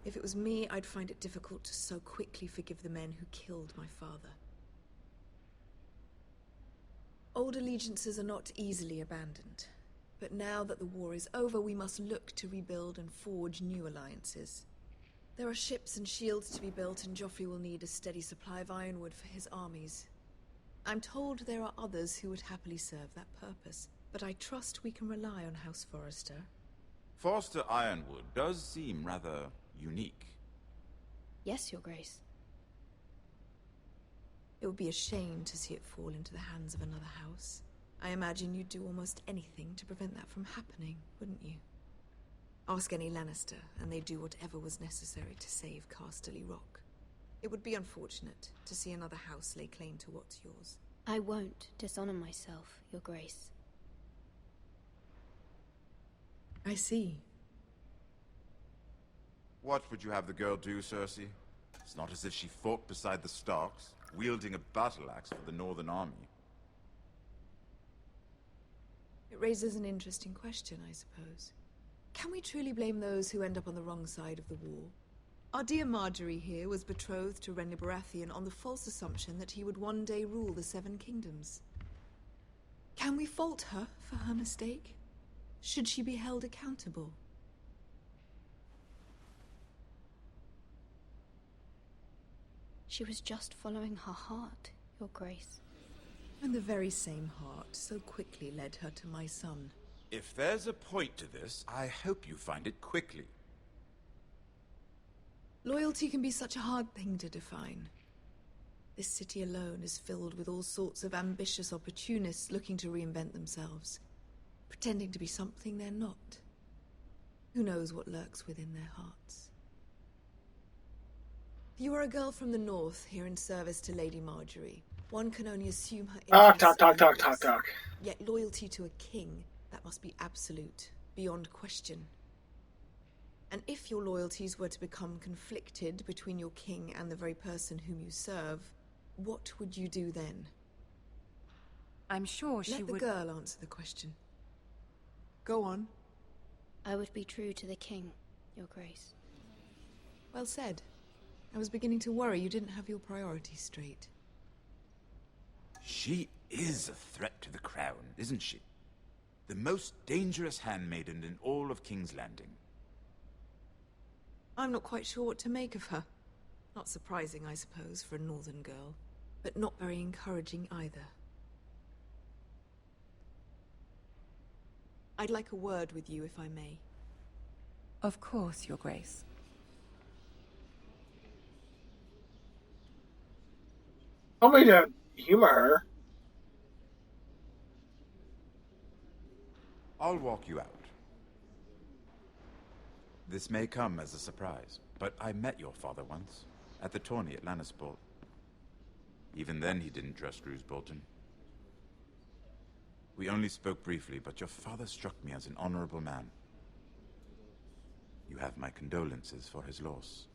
If it was me, I'd find it difficult to so quickly forgive the men who killed my father. Old allegiances are not easily abandoned. But now that the war is over, we must look to rebuild and forge new alliances. There are ships and shields to be built, and Joffrey will need a steady supply of ironwood for his armies. I'm told there are others who would happily serve that purpose, but I trust we can rely on House Forrester. Forster Ironwood does seem rather unique. Yes, Your Grace. It would be a shame to see it fall into the hands of another house. I imagine you'd do almost anything to prevent that from happening, wouldn't you? Ask any Lannister, and they'd do whatever was necessary to save Casterly Rock. It would be unfortunate to see another house lay claim to what's yours. I won't dishonor myself, Your Grace. I see. What would you have the girl do, Cersei? It's not as if she fought beside the Starks, wielding a battle axe for the Northern Army. It raises an interesting question, I suppose. Can we truly blame those who end up on the wrong side of the war? Our dear Marjorie here was betrothed to Renly Baratheon on the false assumption that he would one day rule the Seven Kingdoms. Can we fault her for her mistake? Should she be held accountable? She was just following her heart, Your Grace. And the very same heart so quickly led her to my son. If there's a point to this, I hope you find it quickly. Loyalty can be such a hard thing to define. This city alone is filled with all sorts of ambitious opportunists looking to reinvent themselves, pretending to be something they're not. Who knows what lurks within their hearts? You are a girl from the north, here in service to Lady Marjorie. One can only assume her interests are yours. Yet loyalty to a king, that must be absolute, beyond question. And if your loyalties were to become conflicted between your king and the very person whom you serve, what would you do then? I'm sure she would... Let the girl answer the question. Go on. I would be true to the king, Your Grace. Well said. I was beginning to worry you didn't have your priorities straight. She is a threat to the crown, isn't she? The most dangerous handmaiden in all of King's Landing. I'm not quite sure what to make of her. Not surprising, I suppose, for a northern girl, but not very encouraging either. I'd like a word with you, if I may. Of course, Your Grace. Want me to humor her? I'll walk you out. This may come as a surprise, but I met your father once, at the tourney at Lannisport. Even then he didn't trust Roose Bolton. We only spoke briefly, but your father struck me as an honorable man. You have my condolences for his loss.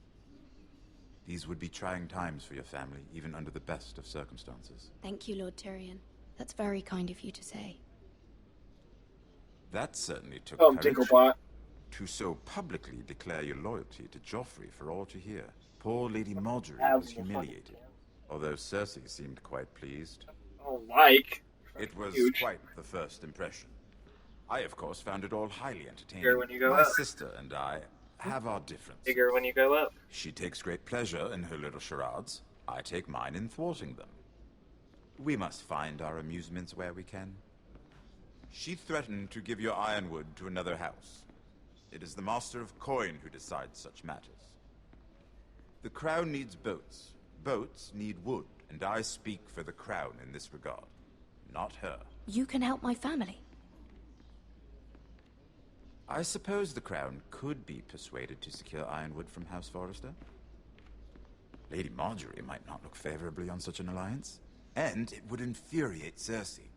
These would be trying times for your family, even under the best of circumstances. Thank you, Lord Tyrion. That's very kind of you to say. That certainly took Oh, courage. Dinklebot. To so publicly declare your loyalty to Joffrey for all to hear. Poor Lady Marjorie was humiliated, although Cersei seemed quite pleased. Oh, like. It was Huge. quite the first impression. I, of course, found it all highly entertaining. Bigger when you go My up. sister and I have our differences. Bigger when you go up. She takes great pleasure in her little charades. I take mine in thwarting them. We must find our amusements where we can. She threatened to give your ironwood to another house. It is the Master of Coin who decides such matters. The Crown needs boats. Boats need wood, and I speak for the Crown in this regard. Not her. You can help my family. I suppose the Crown could be persuaded to secure ironwood from House Forrester. Lady Marjorie might not look favorably on such an alliance, and it would infuriate Cersei.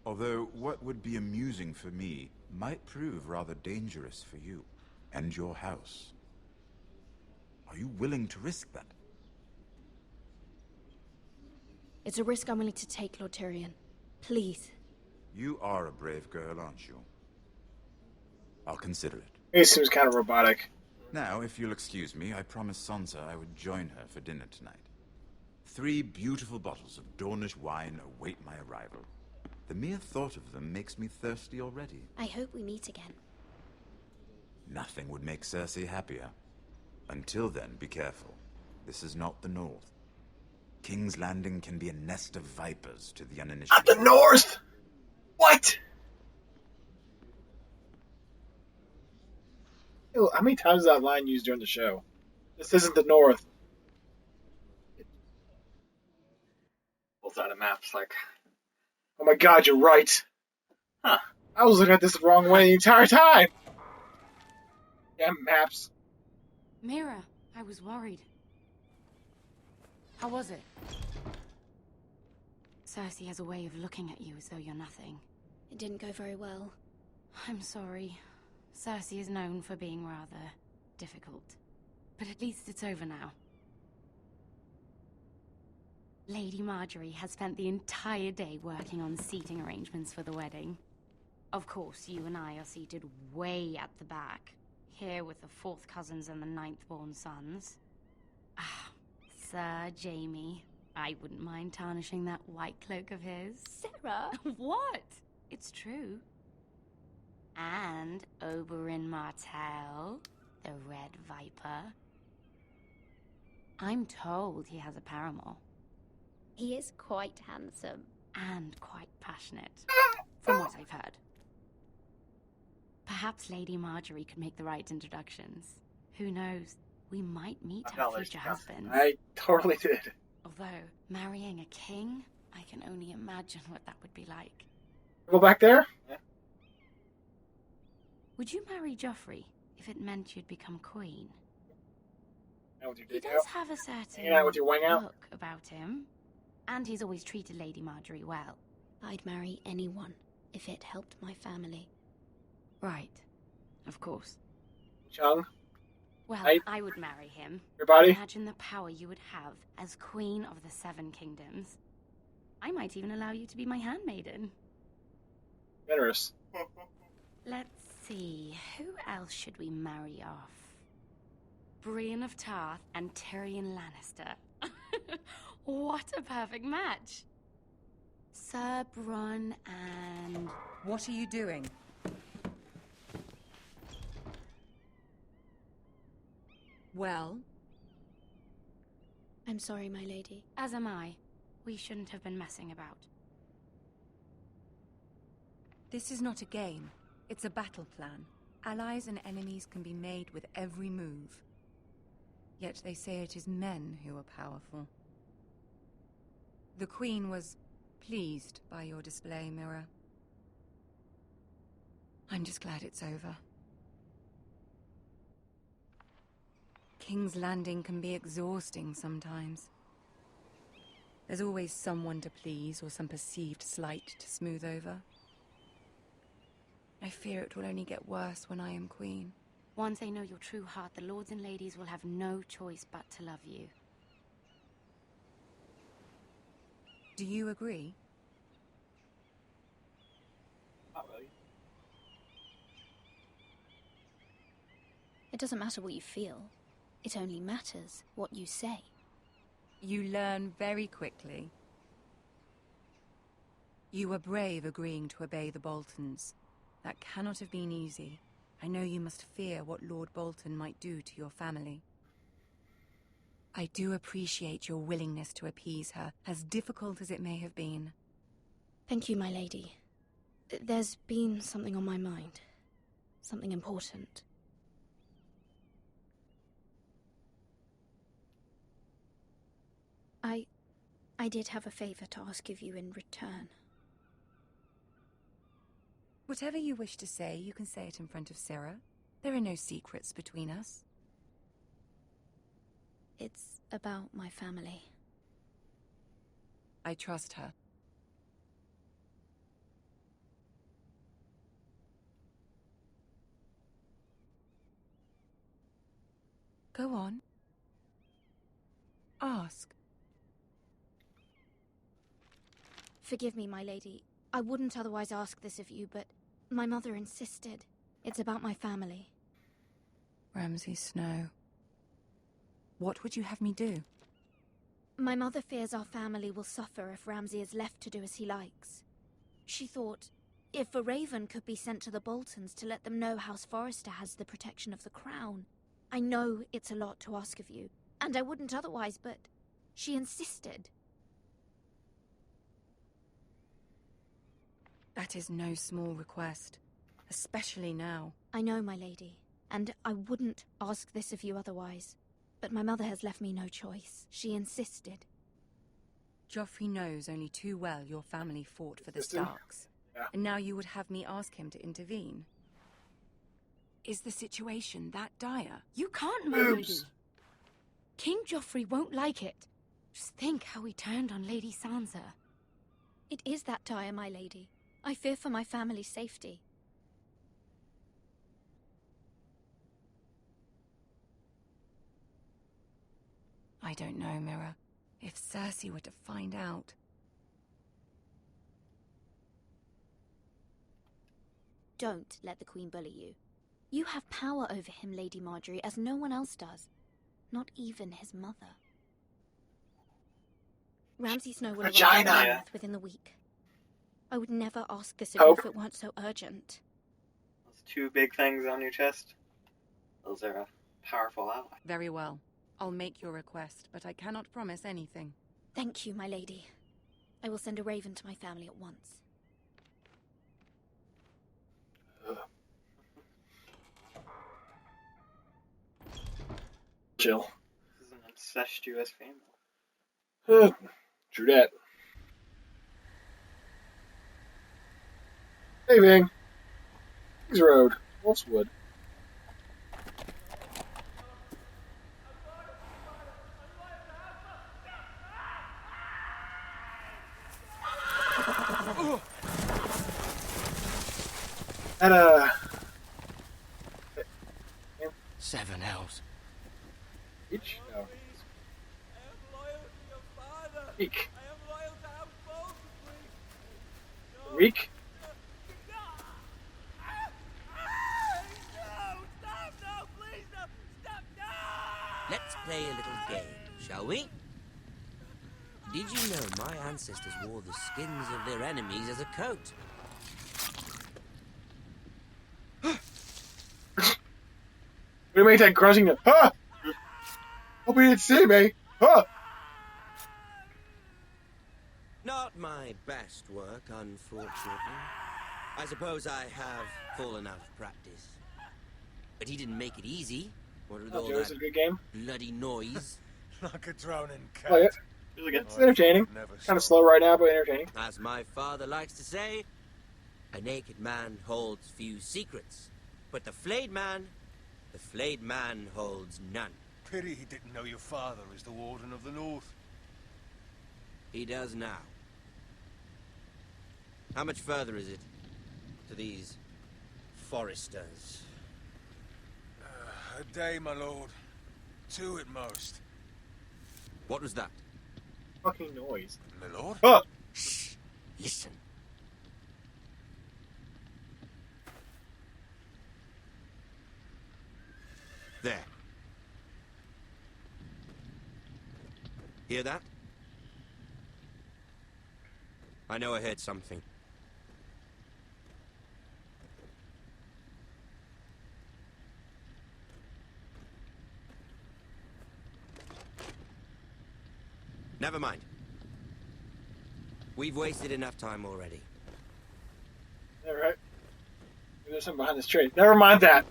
Although what would be amusing for me might prove rather dangerous for you and your house. Are you willing to risk that? It's a risk I'm willing to take, Lord Tyrion. Please. You are a brave girl, aren't you? I'll consider it. He seems kind of robotic. Now, if you'll excuse me, I promised Sansa I would join her for dinner tonight. 3 beautiful bottles of Dornish wine await my arrival. The mere thought of them makes me thirsty already. I hope we meet again. Nothing would make Cersei happier. Until then, be careful. This is not the North. King's Landing can be a nest of vipers to the uninitiated. At the North? What? Ew, how many times is that line used during the show? This isn't the North. Pulls out a map's like, Oh my god, you're right. huh. I was looking at this the wrong way the entire time. Damn maps. Mira, I was worried. How was it? Cersei has a way of looking at you as though you're nothing. It didn't go very well. I'm sorry. Cersei is known for being rather difficult. But at least it's over now. Lady Marjorie has spent the entire day working on seating arrangements for the wedding. Of course, you and I are seated way at the back, here with the 4th cousins and the 9th-born sons. Ah, Sir Jaime. I wouldn't mind tarnishing that white cloak of his. Sarah! What? It's true. And Oberyn Martell, the Red Viper. I'm told he has a paramour. He is quite handsome. and quite passionate, from what I've heard. Perhaps Lady Marjorie could make the right introductions. Who knows? We might meet our future husbands. I totally did. Although, marrying a king, I can only imagine what that would be like. Go back there? Yeah. Would you marry Joffrey if it meant you'd become queen? He does have a certain look about him, and he's always treated Lady Marjorie well. I'd marry anyone if it helped my family. Right, of course. Chung? Well, I would marry him. Everybody? Imagine the power you would have as Queen of the Seven Kingdoms. I might even allow you to be my handmaiden. Generous. Let's see, who else should we marry off? Brienne of Tarth and Tyrion Lannister. What a perfect match. Sir Bronn and... What are you doing? Well? I'm sorry, my lady. As am I. We shouldn't have been messing about. This is not a game. It's a battle plan. Allies and enemies can be made with every move. Yet they say it is men who are powerful. The Queen was pleased by your display, Mira. I'm just glad it's over. King's Landing can be exhausting sometimes. There's always someone to please or some perceived slight to smooth over. I fear it will only get worse when I am queen. Once they know your true heart, the lords and ladies will have no choice but to love you. Do you agree? Not really. It doesn't matter what you feel. It only matters what you say. You learn very quickly. You were brave agreeing to obey the Boltons. That cannot have been easy. I know you must fear what Lord Bolton might do to your family. I do appreciate your willingness to appease her, as difficult as it may have been. Thank you, my lady. There's been something on my mind. Something important. I did have a favor to ask of you in return. Whatever you wish to say, you can say it in front of Sarah. There are no secrets between us. It's about my family. I trust her. Go on. Ask. Forgive me, my lady. I wouldn't otherwise ask this of you, but my mother insisted. It's about my family. Ramsay Snow. What would you have me do? My mother fears our family will suffer if Ramsay is left to do as he likes. She thought, if a raven could be sent to the Boltons to let them know House Forrester has the protection of the crown. I know it's a lot to ask of you, and I wouldn't otherwise, but she insisted. That is no small request, especially now. I know, my lady, and I wouldn't ask this of you otherwise. But my mother has left me no choice. She insisted. Joffrey knows only too well your family fought for the Starks. Yeah. And now you would have me ask him to intervene. Is the situation that dire? You can't, my lady. King Joffrey won't like it. Just think how he turned on Lady Sansa. It is that dire, my lady. I fear for my family's safety. I don't know, Mira. If Cersei were to find out... Don't let the Queen bully you. You have power over him, Lady Marjorie, as no one else does. Not even his mother. Ramsay Snow will arrive at Weymouth within the week. I would never ask this of you if it weren't so urgent. Those two big things on your chest. Those are a powerful ally. Very well. I'll make your request, but I cannot promise anything. Thank you, my lady. I will send a raven to my family at once. Chill. This is an incestuous family. True that. Saving. Kings Road, Wolfswood. And 7 elves. Reach? No. Reek. Reek? Let's play a little game, shall we? Did you know my ancestors wore the skins of their enemies as a coat? We make that grunting. Hope he didn't see me. Not my best work, unfortunately. I suppose I have fallen out of practice. But he didn't make it easy. What with all Joe's that a good game. bloody noise? Like a drowning cat. Oh, yeah. It's entertaining. Kind of slow right now, but entertaining. As my father likes to say, a naked man holds few secrets. But the flayed man holds none. Pity he didn't know your father is the Warden of the North. He does now. How much further is it to these foresters? A day, my lord. 2 at most. What was that? Fucking noise. My lord? Shh. Listen. There. Hear that? I know I heard something. Never mind. We've wasted enough time already. Alright. There's something behind this tree. Never mind that.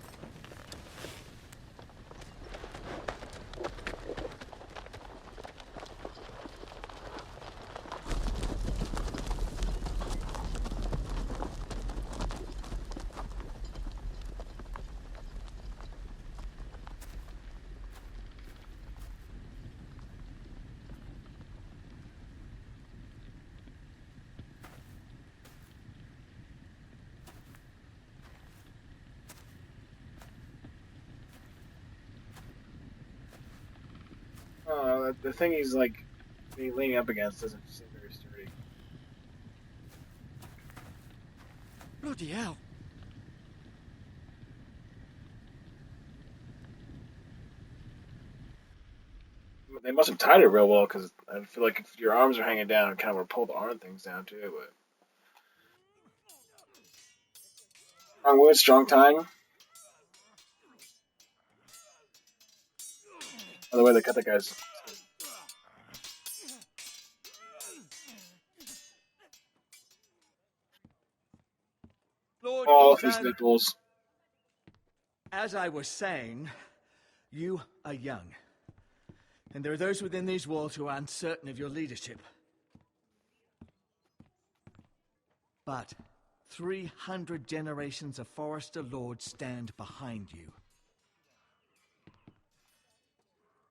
The thing he's like leaning up against doesn't seem very sturdy. Bloody hell. They must have tied it real well, because I feel like if your arms are hanging down, it kind of would pull the arm things down too. But strong wood, strong tying. By the way, they cut the guy's. Lord All of his Ethan, nipples. as I was saying, you are young. And there are those within these walls who are uncertain of your leadership. But 300 generations of Forester Lords stand behind you.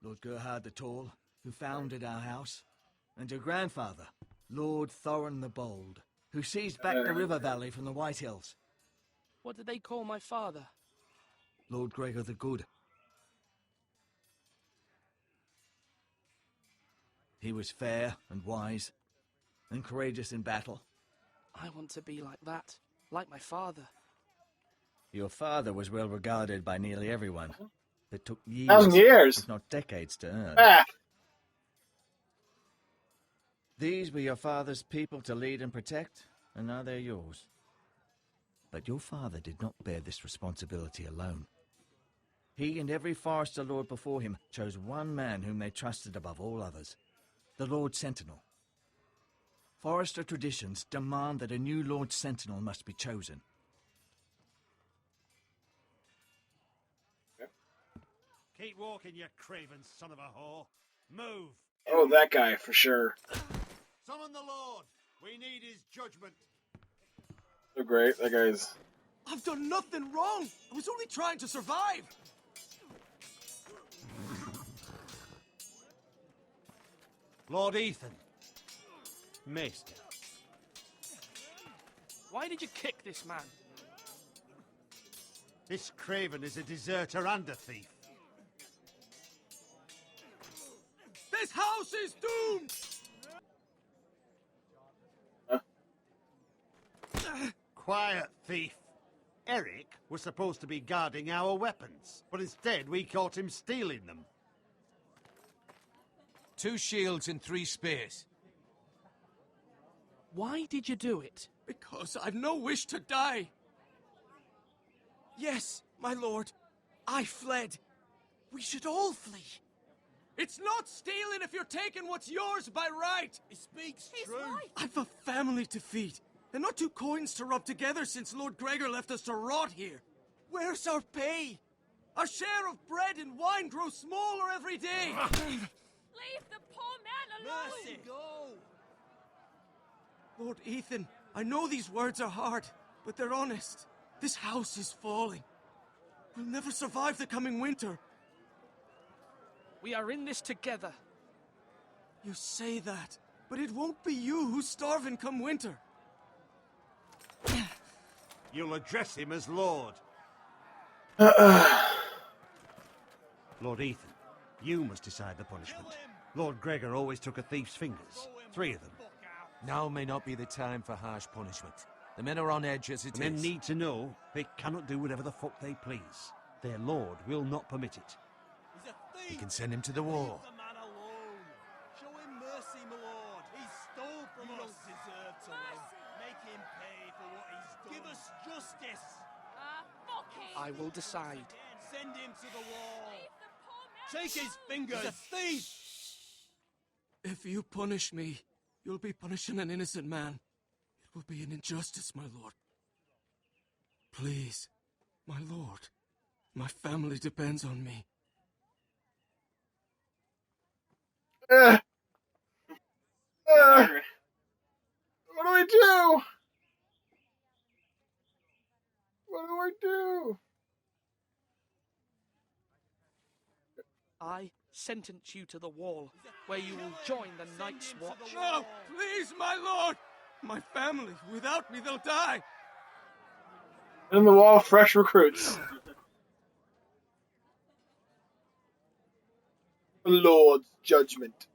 Lord Gerhard the Tall, who founded our house, and your grandfather, Lord Thorin the Bold, who seized back the river valley from the White Hills. What did they call my father? Lord Gregor the Good. He was fair and wise, and courageous in battle. I want to be like that, like my father. Your father was well regarded by nearly everyone. It took 1,000 years, if not decades, to earn. Ah. These were your father's people to lead and protect, and now they're yours. But your father did not bear this responsibility alone. He and every Forester Lord before him chose one man whom they trusted above all others, the Lord Sentinel. Forester traditions demand that a new Lord Sentinel must be chosen. Keep walking, you craven son of a whore. Move. Oh, that guy, for sure. Summon the Lord. We need his judgment. So great, that guy's... I've done nothing wrong. I was only trying to survive. Lord Ethan. Maester. Why did you kick this man? This craven is a deserter and a thief. This house is doomed! Quiet, thief. Eric was supposed to be guarding our weapons, but instead we caught him stealing them. 2 shields and 3 spears. Why did you do it? Because I've no wish to die. Yes, my lord. I fled. We should all flee. It's not stealing if you're taking what's yours by right. He speaks true. I've a family to feed, and not 2 coins to rub together since Lord Gregor left us to rot here. Where's our pay? Our share of bread and wine grows smaller every day. Leave the poor man alone! Mercy, go! Lord Ethan, I know these words are hard, but they're honest. This house is falling. We'll never survive the coming winter. We are in this together. You say that, but it won't be you who's starving come winter. You'll address him as Lord. Lord Ethan, you must decide the punishment. Lord Gregor always took a thief's fingers. 3 of them. Now may not be the time for harsh punishment. The men are on edge as it The men is. need to know they cannot do whatever the fuck they please. Their lord will not permit it. You can send him to the wall. The man alone. Show him mercy, my lord. He stole from us. You don't deserve to live. Make him pay for what he's done. Give us justice. Fuck him! I will decide. Send him to the wall. Leave the poor man Take his alone! fingers. He's a thief. If you punish me, you'll be punishing an innocent man. It will be an injustice, my lord. Please, my lord. My family depends on me. What do I do? What do I do? I sentence you to the wall, where you will join the Night's Watch. No, please, my lord! My family, without me, they'll die! In the wall, fresh recruits. The Lord's judgment.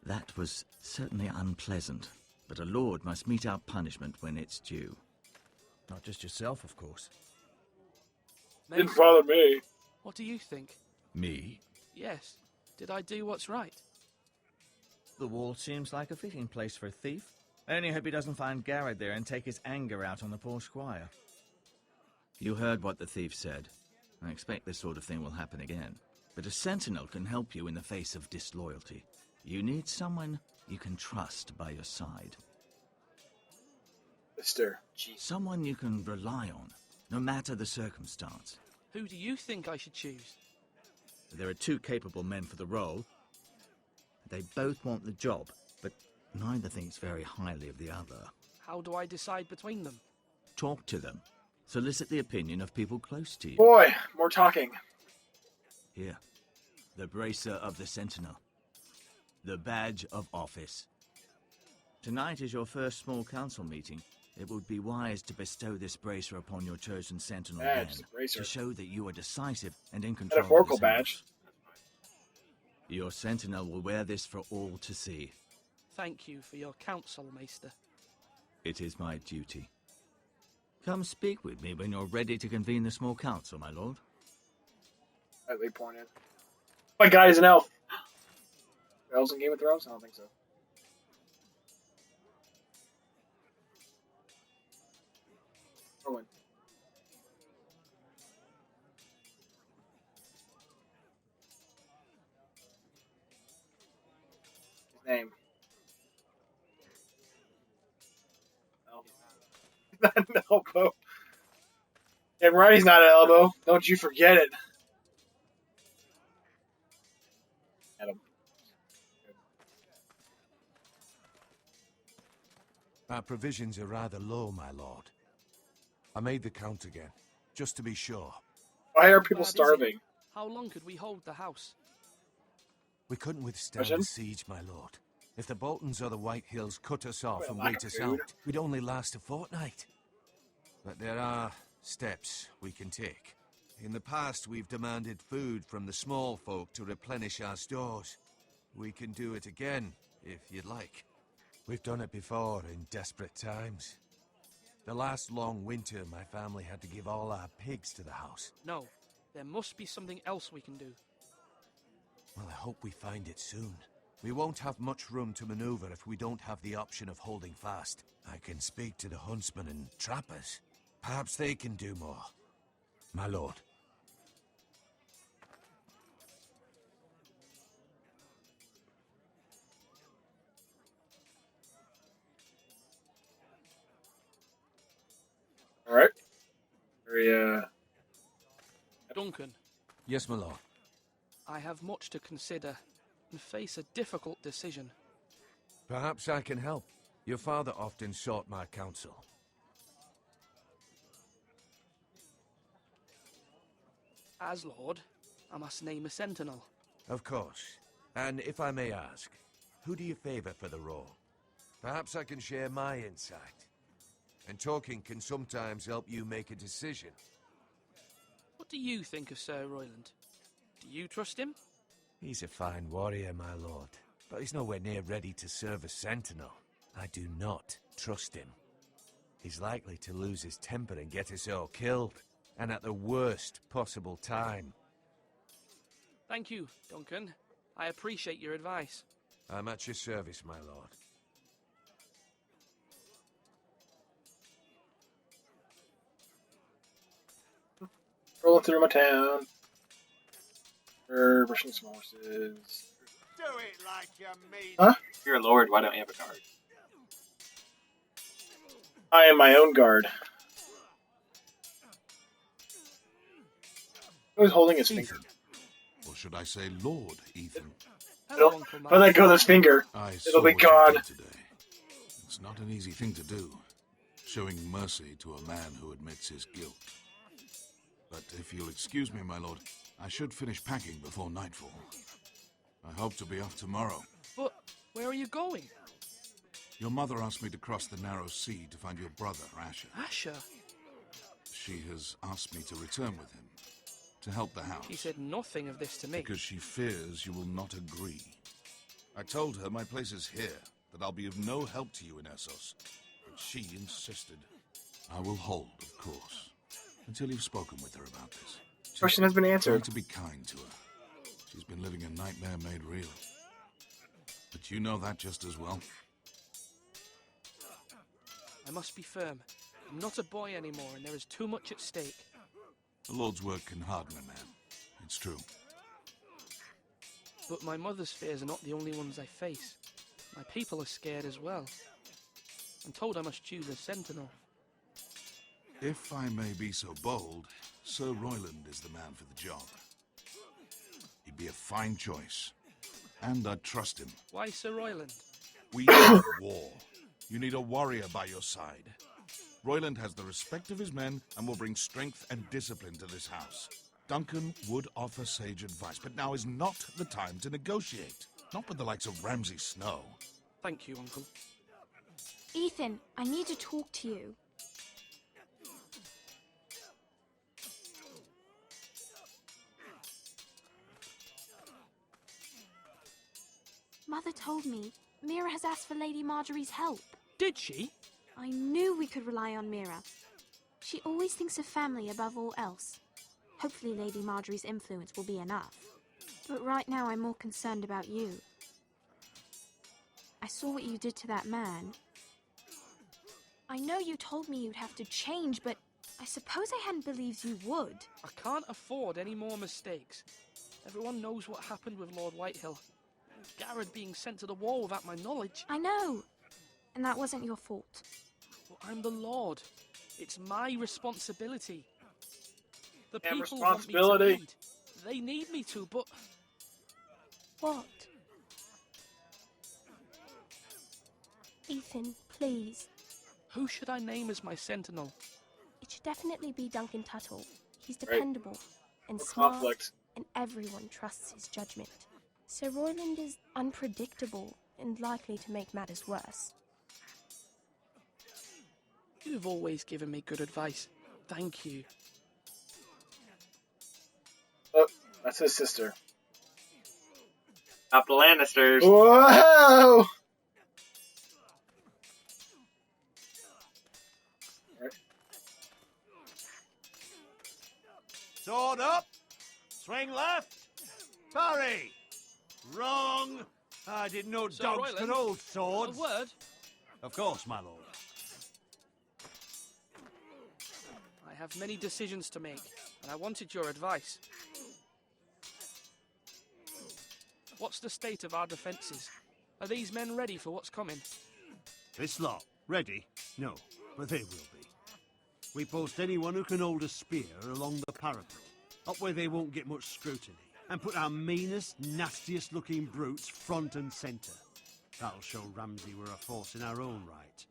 That was certainly unpleasant, but a lord must mete out punishment when it's due. Not just yourself, of course. Didn't bother me. What do you think? Me? Yes. Did I do what's right? The wall seems like a fitting place for a thief. I only hope he doesn't find Garrett there and take his anger out on the poor squire. You heard what the thief said. I expect this sort of thing will happen again. But a sentinel can help you in the face of disloyalty. You need someone you can trust by your side. Mister. Someone you can rely on, no matter the circumstance. Who do you think I should choose? There are 2 capable men for the role. They both want the job, but neither thinks very highly of the other. How do I decide between them? Talk to them. Solicit the opinion of people close to you. Boy, more talking. Here, the bracer of the Sentinel. The badge of office. Tonight is your first small council meeting. It would be wise to bestow this bracer upon your chosen Sentinel Badge, men, the bracer. to show that you are decisive and in control Metaphorical of the badge. Your Sentinel will wear this for all to see. Thank you for your counsel, Maester. It is my duty. Come speak with me when you're ready to convene the small council, my lord. Lightly pointed. My guy's an elf. Elves in Game of Thrones? I don't think so. Rowan. not an elbow. And writing's not an elbow. Don't you forget it. Adam. Our provisions are rather low, my lord. I made the count again, just to be sure. Why are people Bad, is it? starving? How long could we hold the house? We couldn't withstand the siege, my lord. If the Boltons or the White Hills cut us off and wait us out, we'd only last a fortnight. But there are steps we can take. In the past, we've demanded food from the small folk to replenish our stores. We can do it again, if you'd like. We've done it before in desperate times. The last long winter, my family had to give all our pigs to the house. No, there must be something else we can do. Well, I hope we find it soon. We won't have much room to maneuver if we don't have the option of holding fast. I can speak to the huntsmen and trappers. Perhaps they can do more. My lord. Alright. Very, Duncan. Yes, my lord. I have much to consider and face a difficult decision. Perhaps I can help. Your father often sought my counsel. As Lord, I must name a sentinel. Of course. And if I may ask, who do you favor for the role? Perhaps I can share my insight. And talking can sometimes help you make a decision. What do you think of Sir Royland? Do you trust him? He's a fine warrior, my lord. But he's nowhere near ready to serve as sentinel. I do not trust him. He's likely to lose his temper and get us all killed. And at the worst possible time. Thank you, Duncan. I appreciate your advice. I'm at your service, my lord. rolling through my town. Brushing some horses. Do it like you mean. Huh? If you're a lord, why don't you have a guard? I am my own guard. Who's holding his finger? Or should I say Lord Ethan? If I let go of this finger, it'll be gone. It's not an easy thing to do, showing mercy to a man who admits his guilt. But if you'll excuse me, my lord, I should finish packing before nightfall. I hope to be off tomorrow. But where are you going? Your mother asked me to cross the narrow sea to find your brother, Asher. Asher? She has asked me to return with him, to help the house. She said nothing of this to me. Because she fears you will not agree. I told her my place is here, that I'll be of no help to you in Essos. But she insisted. I will hold, of course, until you've spoken with her about this. Question has been answered. Try to be kind to her. She's been living a nightmare made real. But you know that just as well. I must be firm. I'm not a boy anymore, and there is too much at stake. The Lord's work can harden a man. It's true. But my mother's fears are not the only ones I face. My people are scared as well. I'm told I must choose a sentinel. If I may be so bold, Sir Royland is the man for the job. He'd be a fine choice. And I'd trust him. Why Sir Royland? We need war. You need a warrior by your side. Royland has the respect of his men and will bring strength and discipline to this house. Duncan would offer sage advice, but now is not the time to negotiate. Not with the likes of Ramsay Snow. Thank you, Uncle. Ethan, I need to talk to you. Mother told me Mira has asked for Lady Marjorie's help. Did she? I knew we could rely on Mira. She always thinks of family above all else. Hopefully Lady Marjorie's influence will be enough. But right now I'm more concerned about you. I saw what you did to that man. I know you told me you'd have to change, but I suppose I hadn't believed you would. I can't afford any more mistakes. Everyone knows what happened with Lord Whitehill. Garrett being sent to the war without my knowledge. I know. And that wasn't your fault. Well, I'm the Lord. It's my responsibility. The And people want me to responsibility. lead. They need me to, but... What? Ethan, please. Who should I name as my sentinel? It should definitely be Duncan Tuttle. He's Right. dependable and No smart, conflict. and everyone trusts his judgment. Sir Royland is unpredictable and likely to make matters worse. You've always given me good advice. Thank you. Oh, that's his sister. Stop the Lannisters. Whoa! Sword up. Swing left. Parry. Wrong. I didn't know Sir dogs Royland, could hold swords. A word? Of course, my lord. I have many decisions to make, and I wanted your advice. What's the state of our defences? Are these men ready for what's coming? This lot, ready? No, but they will be. We post anyone who can hold a spear along the parapet, up where they won't get much scrutiny, and put our meanest, nastiest looking brutes front and centre. That'll show Ramsay we're a force in our own right.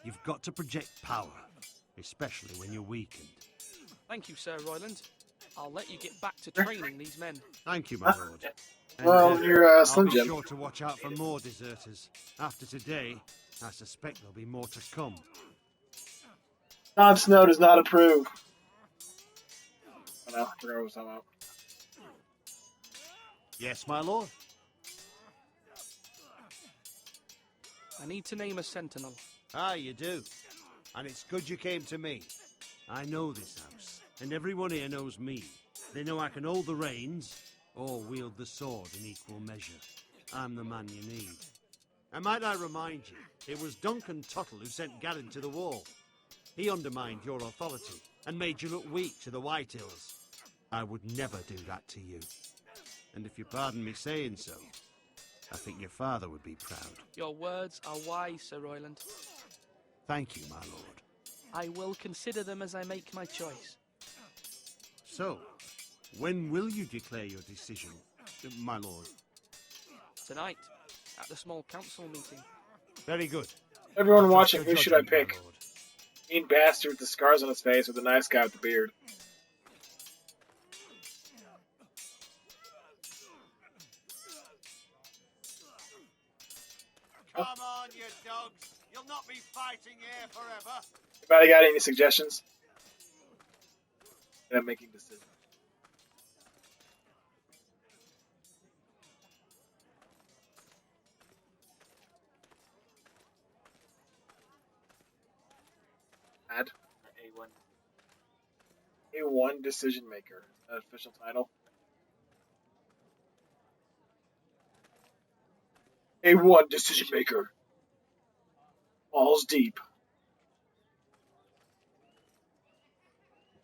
You've got to project power, especially when you're weakened. Thank you, Sir Royland. I'll let you get back to training these men. Thank you, my lord. And, Well, you're I'll Slim be Jim. sure to watch out for more deserters. After today, I suspect there'll be more to come. Jon Snow does not approve. Oh no, I forgot what I was talking about. Yes, my lord. I need to name a sentinel. Ah, you do. And it's good you came to me. I know this house, and everyone here knows me. They know I can hold the reins, or wield the sword in equal measure. I'm the man you need. And might I remind you, it was Duncan Tuttle who sent Garin to the wall. He undermined your authority, and made you look weak to the White Hills. I would never do that to you. And if you pardon me saying so, I think your father would be proud. Your words are wise, Sir Royland. Thank you, my lord. I will consider them as I make my choice. So, when will you declare your decision, my lord? Tonight, at the small council meeting. Very good. Everyone I'll watching, trust who your should I judgment, my pick? lord. Mean bastard with the scars on his face or the nice guy with the beard? Come on, you dogs. You'll not be fighting here forever. Anybody got any suggestions? I'm making decisions. Add A1 decision maker. Is that an official title? A1 decision maker. Balls deep.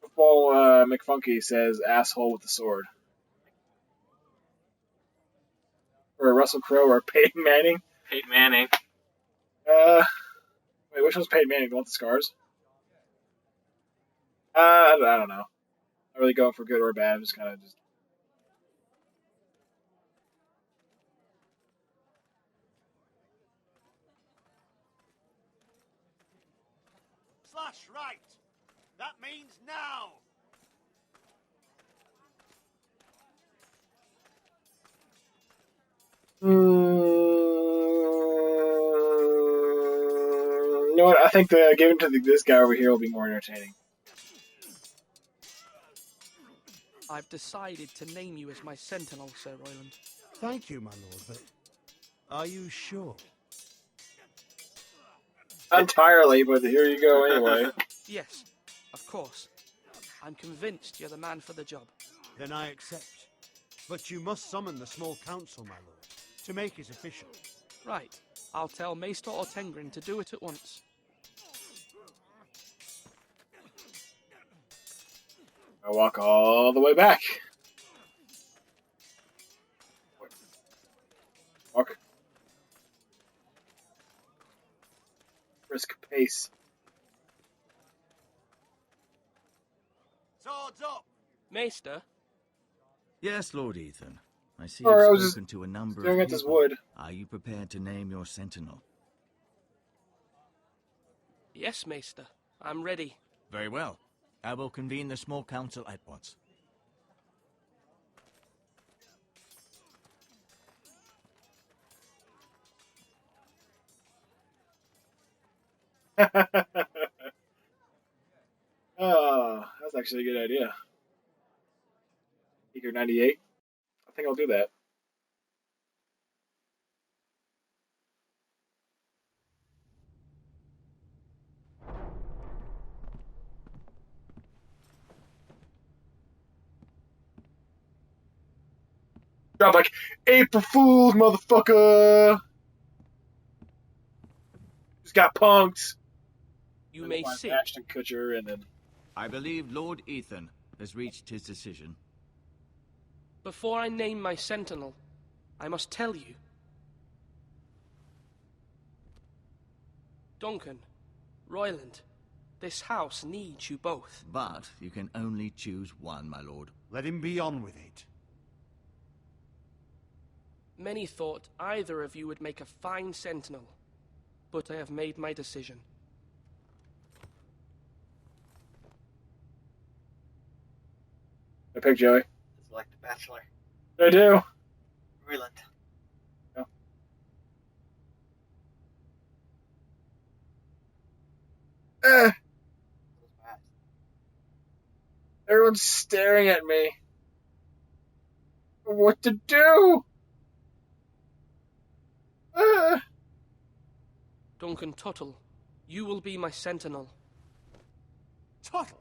Football McFunky says asshole with the sword. Or Russell Crowe or Peyton Manning. Peyton Manning. Wait, which one's Peyton Manning? The one with the scars? I don't know. Not really going for good or bad. I'm just kind of just. Slash right. That means now. You know what? I think giving to this guy over here will be more entertaining. I've decided to name you as my sentinel, Sir Royland. Thank you, my lord, but are you sure? Entirely, but here you go anyway. Yes, of course. I'm convinced you're the man for the job. Then I accept. But you must summon the small council, my lord, to make it official. Right. I'll tell Maester Ortengrin to do it at once. I walk all the way back. Walk. Brisk pace. Maester? Yes, Lord Ethan. I see Or I you've was spoken to a number staring of at this people. wood. Are you prepared to name your sentinel? Yes, Maester. I'm ready. Very well. I will convene the small council at once. Oh, that's actually a good idea. Eager 98. I think I'll do that. Drop like April Fools, motherfucker. Just got punked. You may sit. Ashton Kutcher, and then I believe Lord Ethan has reached his decision. Before I name my sentinel, I must tell you. Duncan, Royland, this house needs you both. But you can only choose one, my lord. Let him be on with it. Many thought either of you would make a fine sentinel, but I have made my decision. I pick Joey. It's like The Bachelor. I do. Royland. Eh. Everyone's staring at me. What to do? Duncan Tuttle, you will be my sentinel. Tuttle?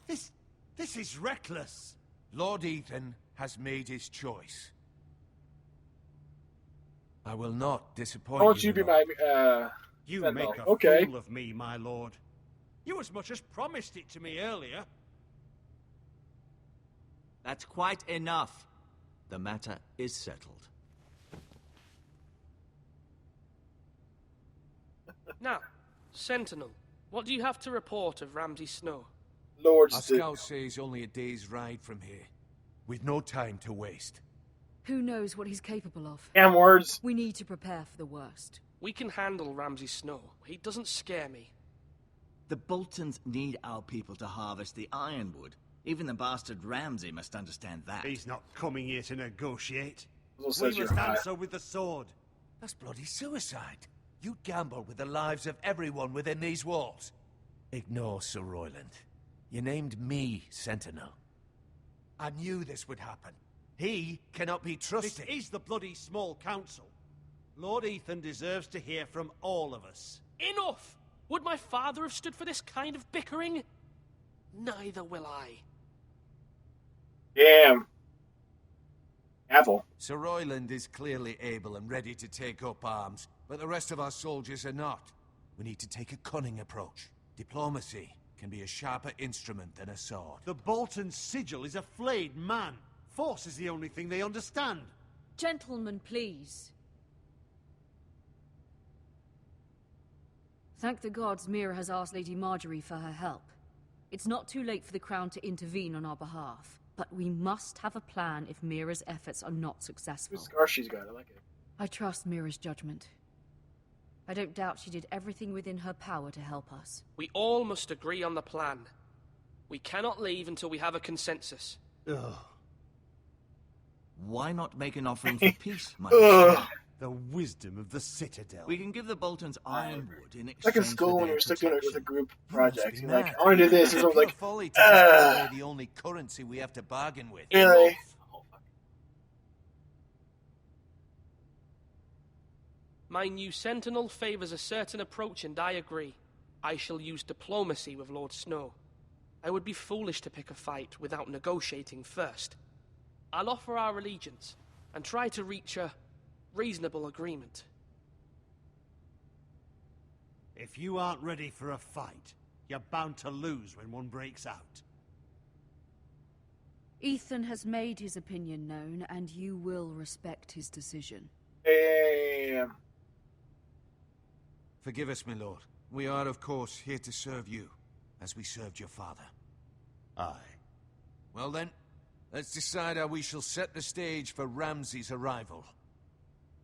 This is reckless. Lord Ethan has made his choice. I will not disappoint I want you you, to be my You sentinel. make a Okay. fool of me, my lord. You as much as promised it to me earlier. That's quite enough. The matter is settled. Now, Sentinel, what do you have to report of Ramsay Snow? Lord, our scout says only a day's ride from here. We've no time to waste. Who knows what he's capable of? Damn words. We need to prepare for the worst. We can handle Ramsay Snow. He doesn't scare me. The Boltons need our people to harvest the ironwood. Even the bastard Ramsay must understand that. He's not coming here to negotiate. Well, We says must you're hot. answer with the sword. That's bloody suicide. You'd gamble with the lives of everyone within these walls. Ignore Sir Royland. You named me Sentinel. I knew this would happen. He cannot be trusted. This is the bloody small council. Lord Ethan deserves to hear from all of us. Enough! Would my father have stood for this kind of bickering? Neither will I. Damn. Apple. Sir Royland is clearly able and ready to take up arms, but the rest of our soldiers are not. We need to take a cunning approach. Diplomacy can be a sharper instrument than a sword. The Bolton sigil is a flayed man. Force is the only thing they understand. Gentlemen, please. Thank the gods Mira has asked Lady Marjorie for her help. It's not too late for the Crown to intervene on our behalf, but we must have a plan if Mira's efforts are not successful. Whose scar she's got? I like it. I trust Mira's judgment. I don't doubt she did everything within her power to help us. We all must agree on the plan. We cannot leave until we have a consensus. Ugh. Why not make an offering for peace, my lord? The wisdom of the Citadel. We can give the Boltons ironwood in exchange Like in for school when their you're stuck doing it protection. with a group project. You're like, mad. I want to do this. And It's someone's like, folly to just throw away the only currency we have to bargain with. really? My new sentinel favors a certain approach, and I agree. I shall use diplomacy with Lord Snow. I would be foolish to pick a fight without negotiating first. I'll offer our allegiance, and try to reach a reasonable agreement. If you aren't ready for a fight, you're bound to lose when one breaks out. Ethan has made his opinion known, and you will respect his decision. Damn. Forgive us, my lord. We are, of course, here to serve you, as we served your father. Aye. Well then, let's decide how we shall set the stage for Ramsay's arrival.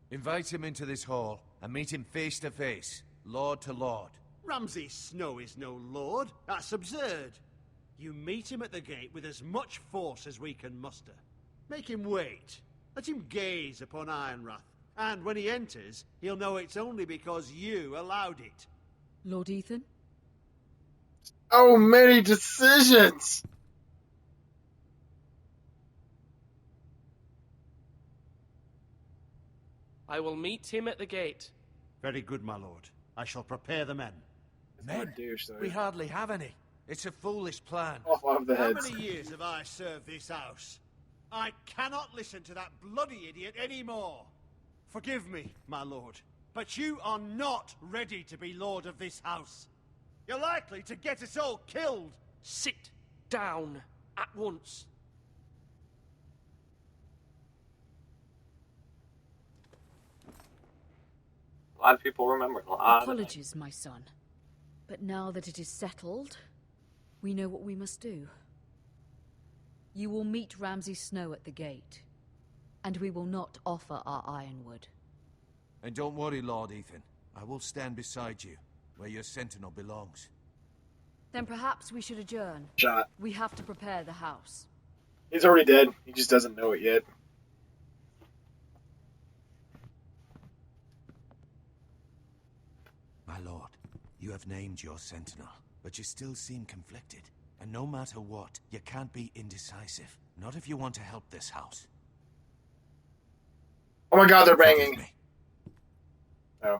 Invite him into this hall and meet him face to face, lord to lord. Ramsay Snow is no lord. That's absurd. You meet him at the gate with as much force as we can muster. Make him wait. Let him gaze upon Ironrath. And when he enters, he'll know it's only because you allowed it. Lord Ethan? Oh, many decisions! I will meet him at the gate. Very good, my lord. I shall prepare the men. Men? We hardly have any. It's a foolish plan. Off the How heads. many years have I served this house? I cannot listen to that bloody idiot anymore. Forgive me, my lord, but you are not ready to be lord of this house. You're likely to get us all killed. Sit down at once. A lot of people remember a lot. Apologies, my son. But now that it is settled, we know what we must do. You will meet Ramsay Snow at the gate, and we will not offer our ironwood. And don't worry, Lord Ethan. I will stand beside you, where your sentinel belongs. Then perhaps we should adjourn. Shot. We have to prepare the house. He's already dead. He just doesn't know it yet. My lord, you have named your sentinel, but you still seem conflicted. And no matter what, you can't be indecisive. Not if you want to help this house. Oh my god, they're banging. Oh.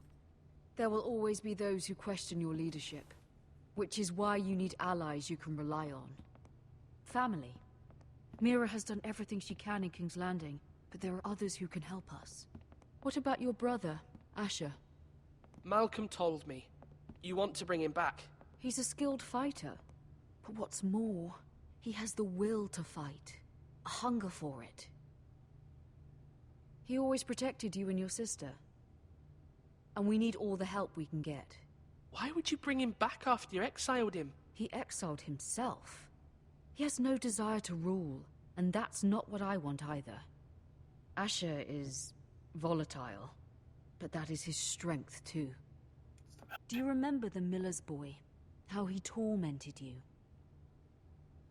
There will always be those who question your leadership, which is why you need allies you can rely on. Family. Mira has done everything she can in King's Landing, but there are others who can help us. What about your brother, Asher? Malcolm told me. You want to bring him back. He's a skilled fighter. But what's more, he has the will to fight. A hunger for it. He always protected you and your sister. And we need all the help we can get. Why would you bring him back after you exiled him? He exiled himself. He has no desire to rule, and that's not what I want either. Asher is volatile, but that is his strength too. Do you remember the miller's boy? How he tormented you?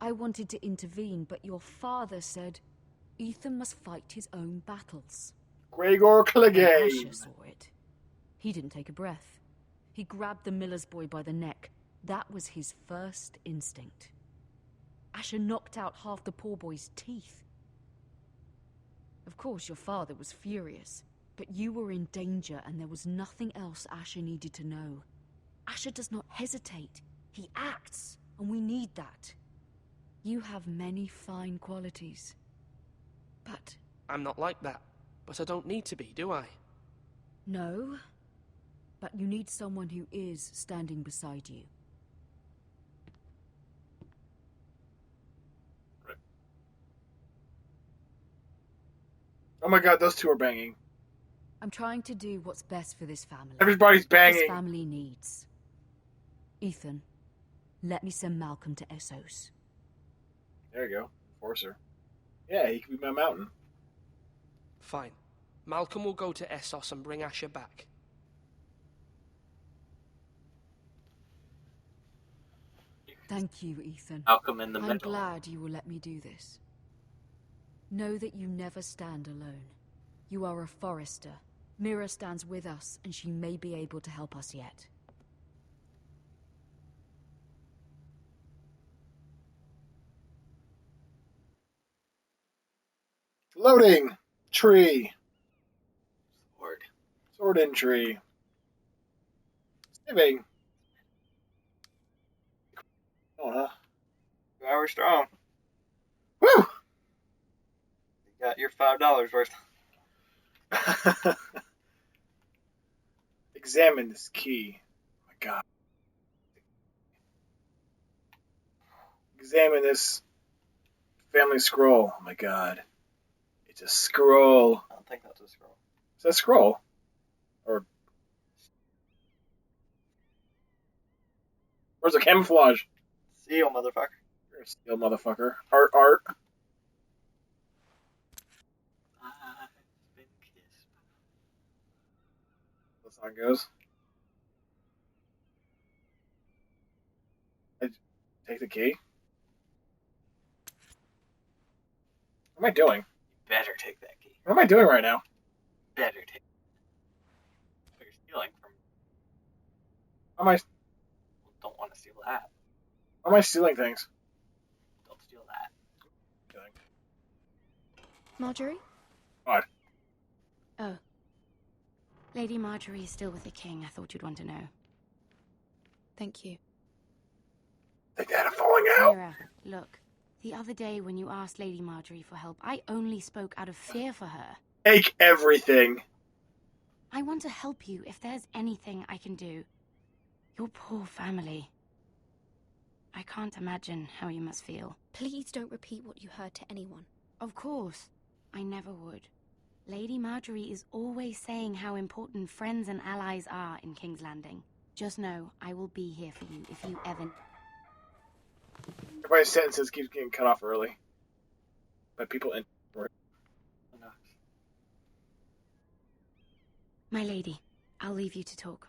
I wanted to intervene, but your father said Ethan must fight his own battles. Gregor Clegane. Asher saw it. He didn't take a breath. He grabbed the miller's boy by the neck. That was his first instinct. Asher knocked out half the poor boy's teeth. Of course, your father was furious, but you were in danger and there was nothing else Asher needed to know. Asher does not hesitate. He acts, and we need that. You have many fine qualities, but... I'm not like that, but I don't need to be, do I? No, but you need someone who is standing beside you. Oh my god, those two are banging. I'm trying to do what's best for this family. Everybody's banging. This family needs. Ethan, let me send Malcolm to Essos. There you go. Enforcer. Yeah, he could be my mountain. Fine. Malcolm will go to Essos and bring Asher back. Thank you, Ethan. Malcolm in the I'm middle. glad you will let me do this. Know that you never stand alone. You are a Forrester. Mira stands with us, and she may be able to help us yet. Loading! Tree. Sword. Sword in tree. Saving. Oh, huh? 2 hours strong. Woo! You got your $5 worth. Examine this key. Oh my god. Examine this family scroll. Oh my god. It's a scroll. I don't think that's a scroll. Is that a scroll? Or where's the camouflage? Seal, motherfucker. You're You're a steel motherfucker. Art, art. I've been kissed. The song goes. I take the key. What am I doing? You better take that key. What am I doing right now? Better take. But you're stealing from. How am I? Don't want to steal that. How am I stealing things? Don't steal that. Marjorie? What? Oh. Lady Marjorie is still with the king. I thought you'd want to know. Thank you. They had a falling out. Mira, look. The other day when you asked Lady Marjorie for help, I only spoke out of fear for her. Take everything. I want to help you if there's anything I can do. Your poor family. I can't imagine how you must feel. Please don't repeat what you heard to anyone. Of course. I never would. Lady Marjorie is always saying how important friends and allies are in King's Landing. Just know, I will be here for you if you ever... Everybody's sentences keeps getting cut off early. By people in... My lady, I'll leave you to talk.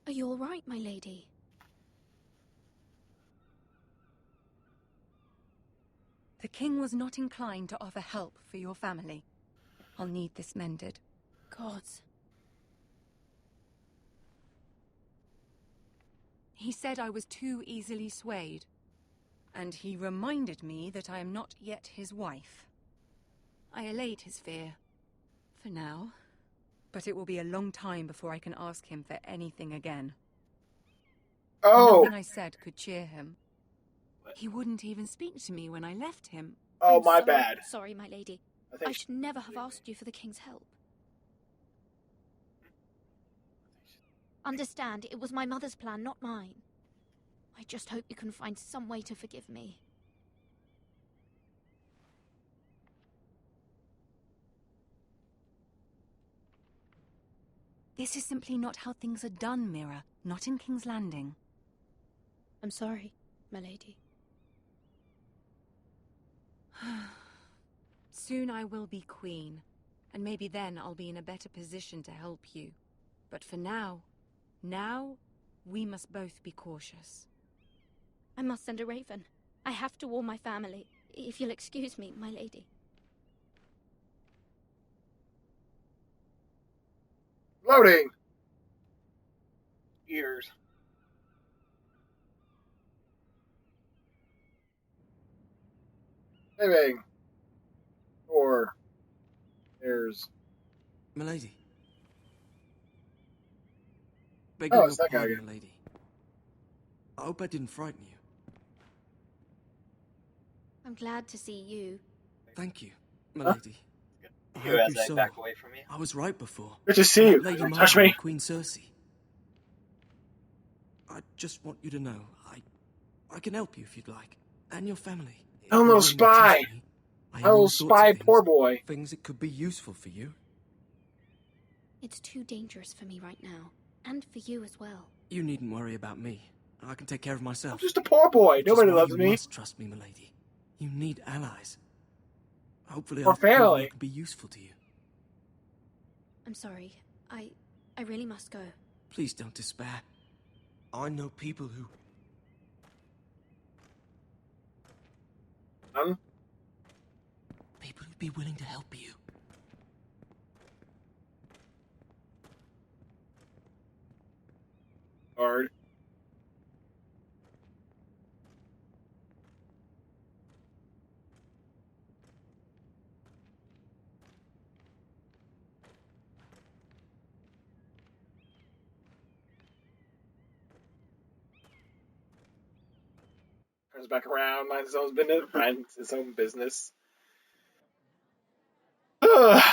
Are you all right, my lady? The king was not inclined to offer help for your family. I'll need this mended. Gods. He said I was too easily swayed. And he reminded me that I am not yet his wife. I allayed his fear. For now. But it will be a long time before I can ask him for anything again. Oh! Nothing I said could cheer him. He wouldn't even speak to me when I left him. Oh, I'm my so bad. Sorry, my lady. I I should never have asked you for the king's help. Understand, it was my mother's plan, not mine. I just hope you can find some way to forgive me. This is simply not how things are done, Mira. Not in King's Landing. I'm sorry, my lady. Soon I will be queen, and maybe then I'll be in a better position to help you. But for now, we must both be cautious. I must send a raven. I have to warn my family. If you'll excuse me, my lady. Loading! Ears. Saving. Or... There's... Milady. Oh, Begging it's your that guy pardon, again. milady. I hope I didn't frighten you. I'm glad to see you. Thank you, milady. I You hope as you I saw. back away from you. I was right before. Good to see you. Lady Don't touch Marjorie me. and Queen Cersei. I just want you to know, I can help you if you'd like, and your family. If My you're little willing to spy. trust me, I My hear all little sorts of spy things, poor boy. Things that could be useful for you. It's too dangerous for me right now. And for you as well. You needn't worry about me. I can take care of myself. I'm just a poor boy. Which is Nobody why loves you me. must trust me, milady. You need allies. Hopefully Or I've proven family. I can be useful to you. I'm sorry. I really must go. Please don't despair. I know people who... People who'd be willing to help you. Hard. Turns back around, minds his own business. Minds his own business. Ugh.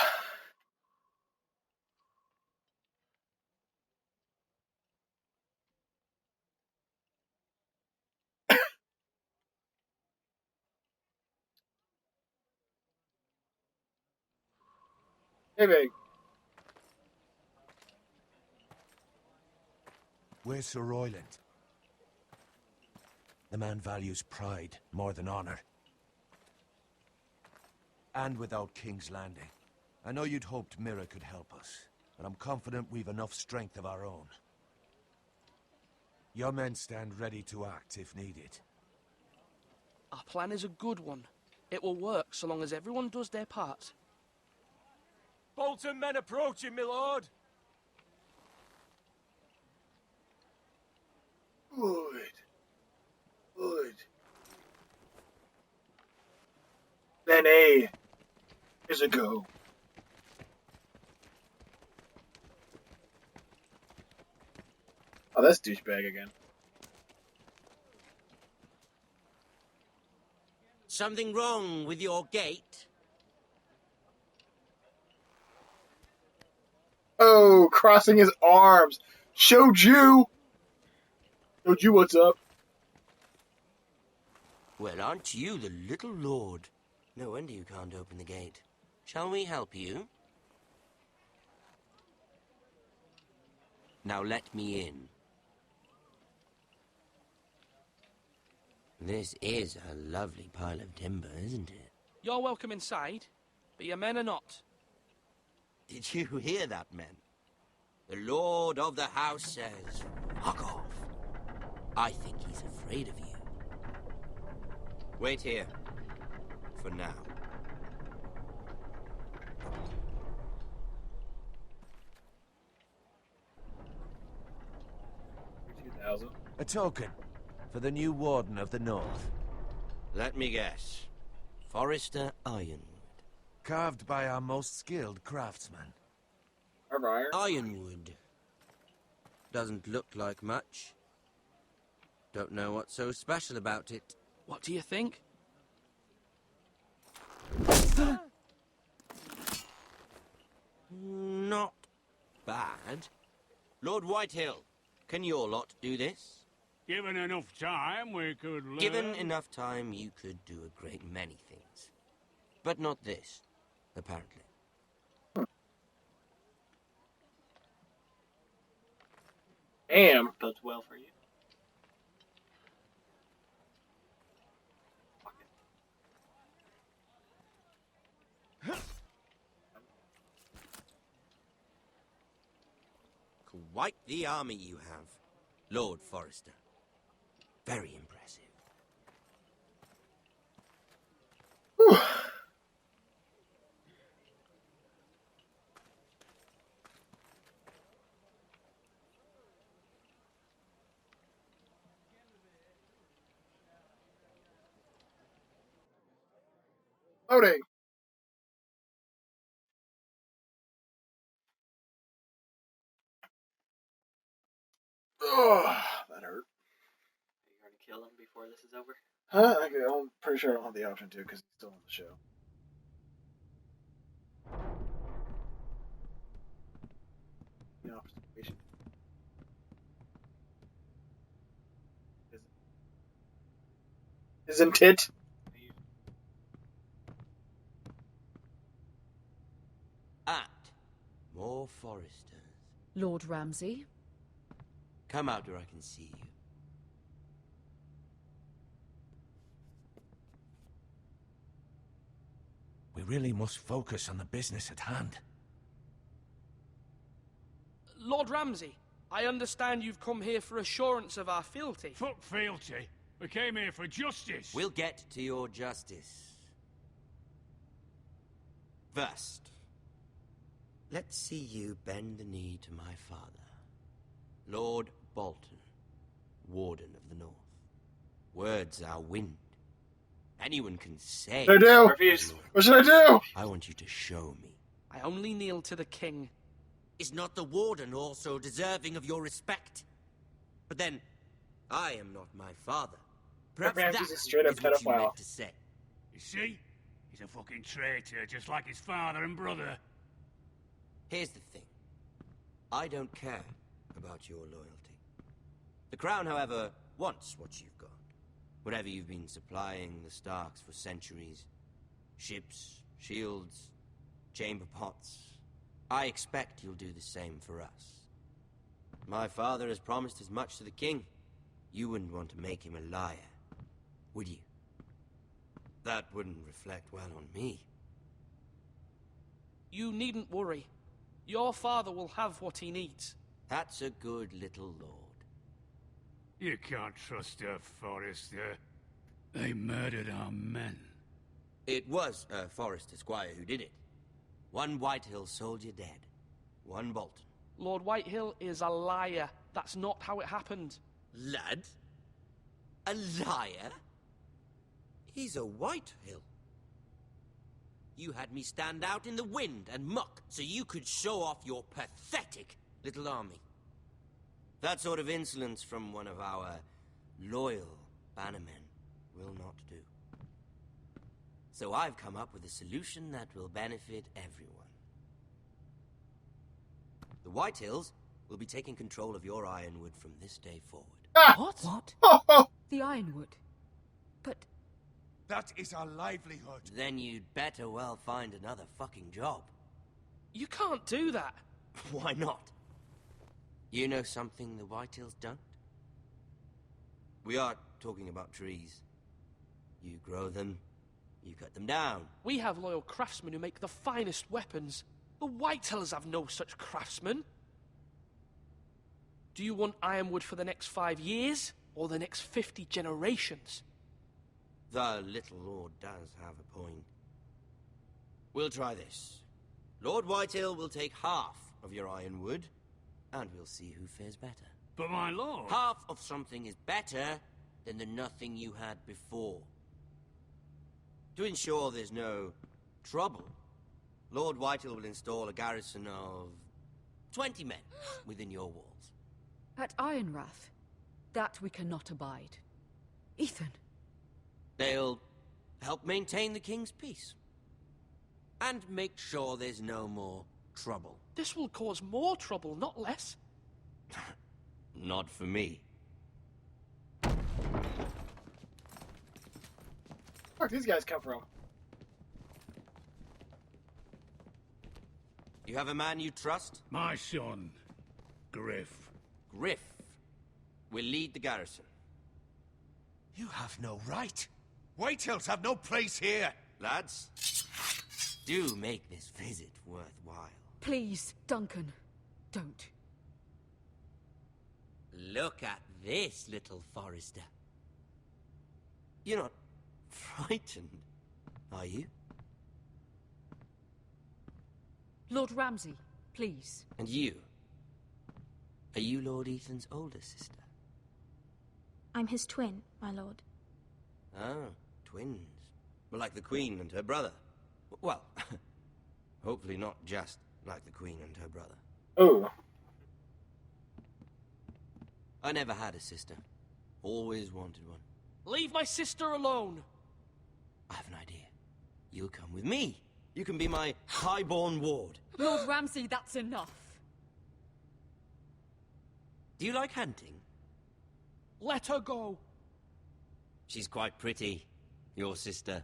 Hey, big. Where's Sir Royland? The man values pride more than honor. And without King's Landing. I know you'd hoped Mira could help us, but I'm confident we've enough strength of our own. Your men stand ready to act if needed. Our plan is a good one. It will work so long as everyone does their part. Bolton men approaching, my lord! Good. Good. Then A is a go. Oh, that's douchebag again. Something wrong with your gate? Oh, crossing his arms. Showed you. Showed you what's up. Well, aren't you the little lord? No wonder you can't open the gate. Shall we help you? Now let me in. This is a lovely pile of timber, isn't it? You're welcome inside, but your men are not. Did you hear that, men? The lord of the house says, fuck off. I think he's afraid of you. Wait here. For now. A token for the new Warden of the North. Let me guess. Forrester Ironwood. Carved by our most skilled craftsman. Ironwood. Doesn't look like much. Don't know what's so special about it. What do you think? Not bad. Lord Whitehill, can your lot do this? Given enough time, we could learn. Given enough time, you could do a great many things. But not this, apparently. Damn. Bodes well for you. Quite the army you have, Lord Forrester. Very impressive. Loading. Oh, that hurt. Are you going to kill him before this is over? Huh? I'm pretty sure I don't have the option to because he's still on the show. The observation. Isn't it? At more Forresters. Lord Ramsay? Come out where I can see you. We really must focus on the business at hand. Lord Ramsay, I understand you've come here for assurance of our fealty. Fuck fealty. We came here for justice. We'll get to your justice. First, let's see you bend the knee to my father, Lord Bolton, Warden of the North. Words are wind. Anyone can say... What should I do? Refuse. What should I do? I want you to show me. I only kneel to the king. Is not the Warden also deserving of your respect? But then, I am not my father. Perhaps that he's a straight up is what you pedophile. meant to say. You see? He's a fucking traitor, just like his father and brother. Here's the thing. I don't care about your loyalty. The Crown, however, wants what you've got. Whatever you've been supplying the Starks for centuries. Ships, shields, chamber pots. I expect you'll do the same for us. My father has promised as much to the king. You wouldn't want to make him a liar, would you? That wouldn't reflect well on me. You needn't worry. Your father will have what he needs. That's a good little lord. You can't trust her, Forrester. They murdered our men. It was a Forrester squire who did it. One Whitehill soldier dead. One Bolton. Lord Whitehill is a liar. That's not how it happened. Lad? A liar? He's a Whitehill. You had me stand out in the wind and muck so you could show off your pathetic little army. That sort of insolence from one of our loyal bannermen will not do. So I've come up with a solution that will benefit everyone. The Whitehills will be taking control of your ironwood from this day forward. What? The Ironwood? But... That is our livelihood. Then you'd better well find another fucking job. You can't do that. Why not? You know something the Whitehills don't? We are talking about trees. You grow them, you cut them down. We have loyal craftsmen who make the finest weapons. The Whitehills have no such craftsmen. Do you want ironwood for the next 5 years, or the next 50 generations? The little lord does have a point. We'll try this. Lord Whitehill will take half of your ironwood, and we'll see who fares better. But my lord... Half of something is better than the nothing you had before. To ensure there's no trouble, Lord Whitehill will install a garrison of 20 men within your walls. At Ironrath? That we cannot abide. Ethan. They'll help maintain the king's peace. And make sure there's no more trouble. This will cause more trouble, not less. Not for me. Where'd these guys come from? You have a man you trust? My son, Griff. Griff will lead the garrison. You have no right. Whitehills have no place here. Lads, do make this visit worthwhile. Please, Duncan, don't. Look at this, little Forrester. You're not frightened, are you? Lord Ramsay, please. And you? Are you Lord Ethan's older sister? I'm his twin, my lord. Ah, twins. Well, like the Queen and her brother. Well, hopefully not just like the Queen and her brother. Oh. I never had a sister. Always wanted one. Leave my sister alone. I have an idea. You'll come with me. You can be my highborn ward. Lord Ramsay, that's enough. Do you like hunting? Let her go. She's quite pretty, your sister.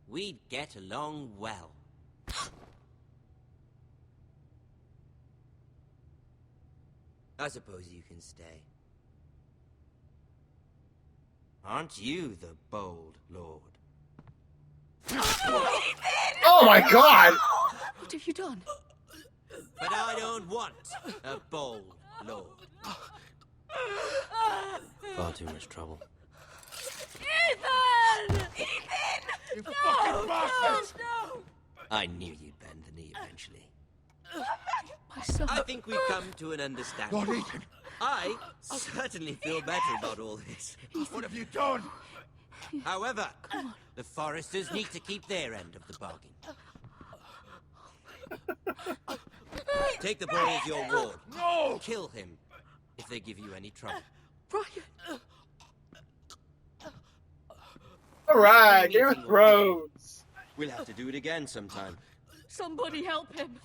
We'd get along well. I suppose you can stay. Aren't you the bold lord? Oh my god! What have you done? But I don't want a bold lord. Far too much trouble. Ethan! Ethan! You fucking bastards! No! I knew you'd bend the knee eventually. My son. I think we've come to an understanding. Lord Ethan! I certainly feel better about all this. What have you done? However, the Foresters need to keep their end of the bargain. Take the boy as your ward. No! Kill him if they give you any trouble. Brian! Alright, Game of Thrones! We'll have to do it again sometime. Somebody help him!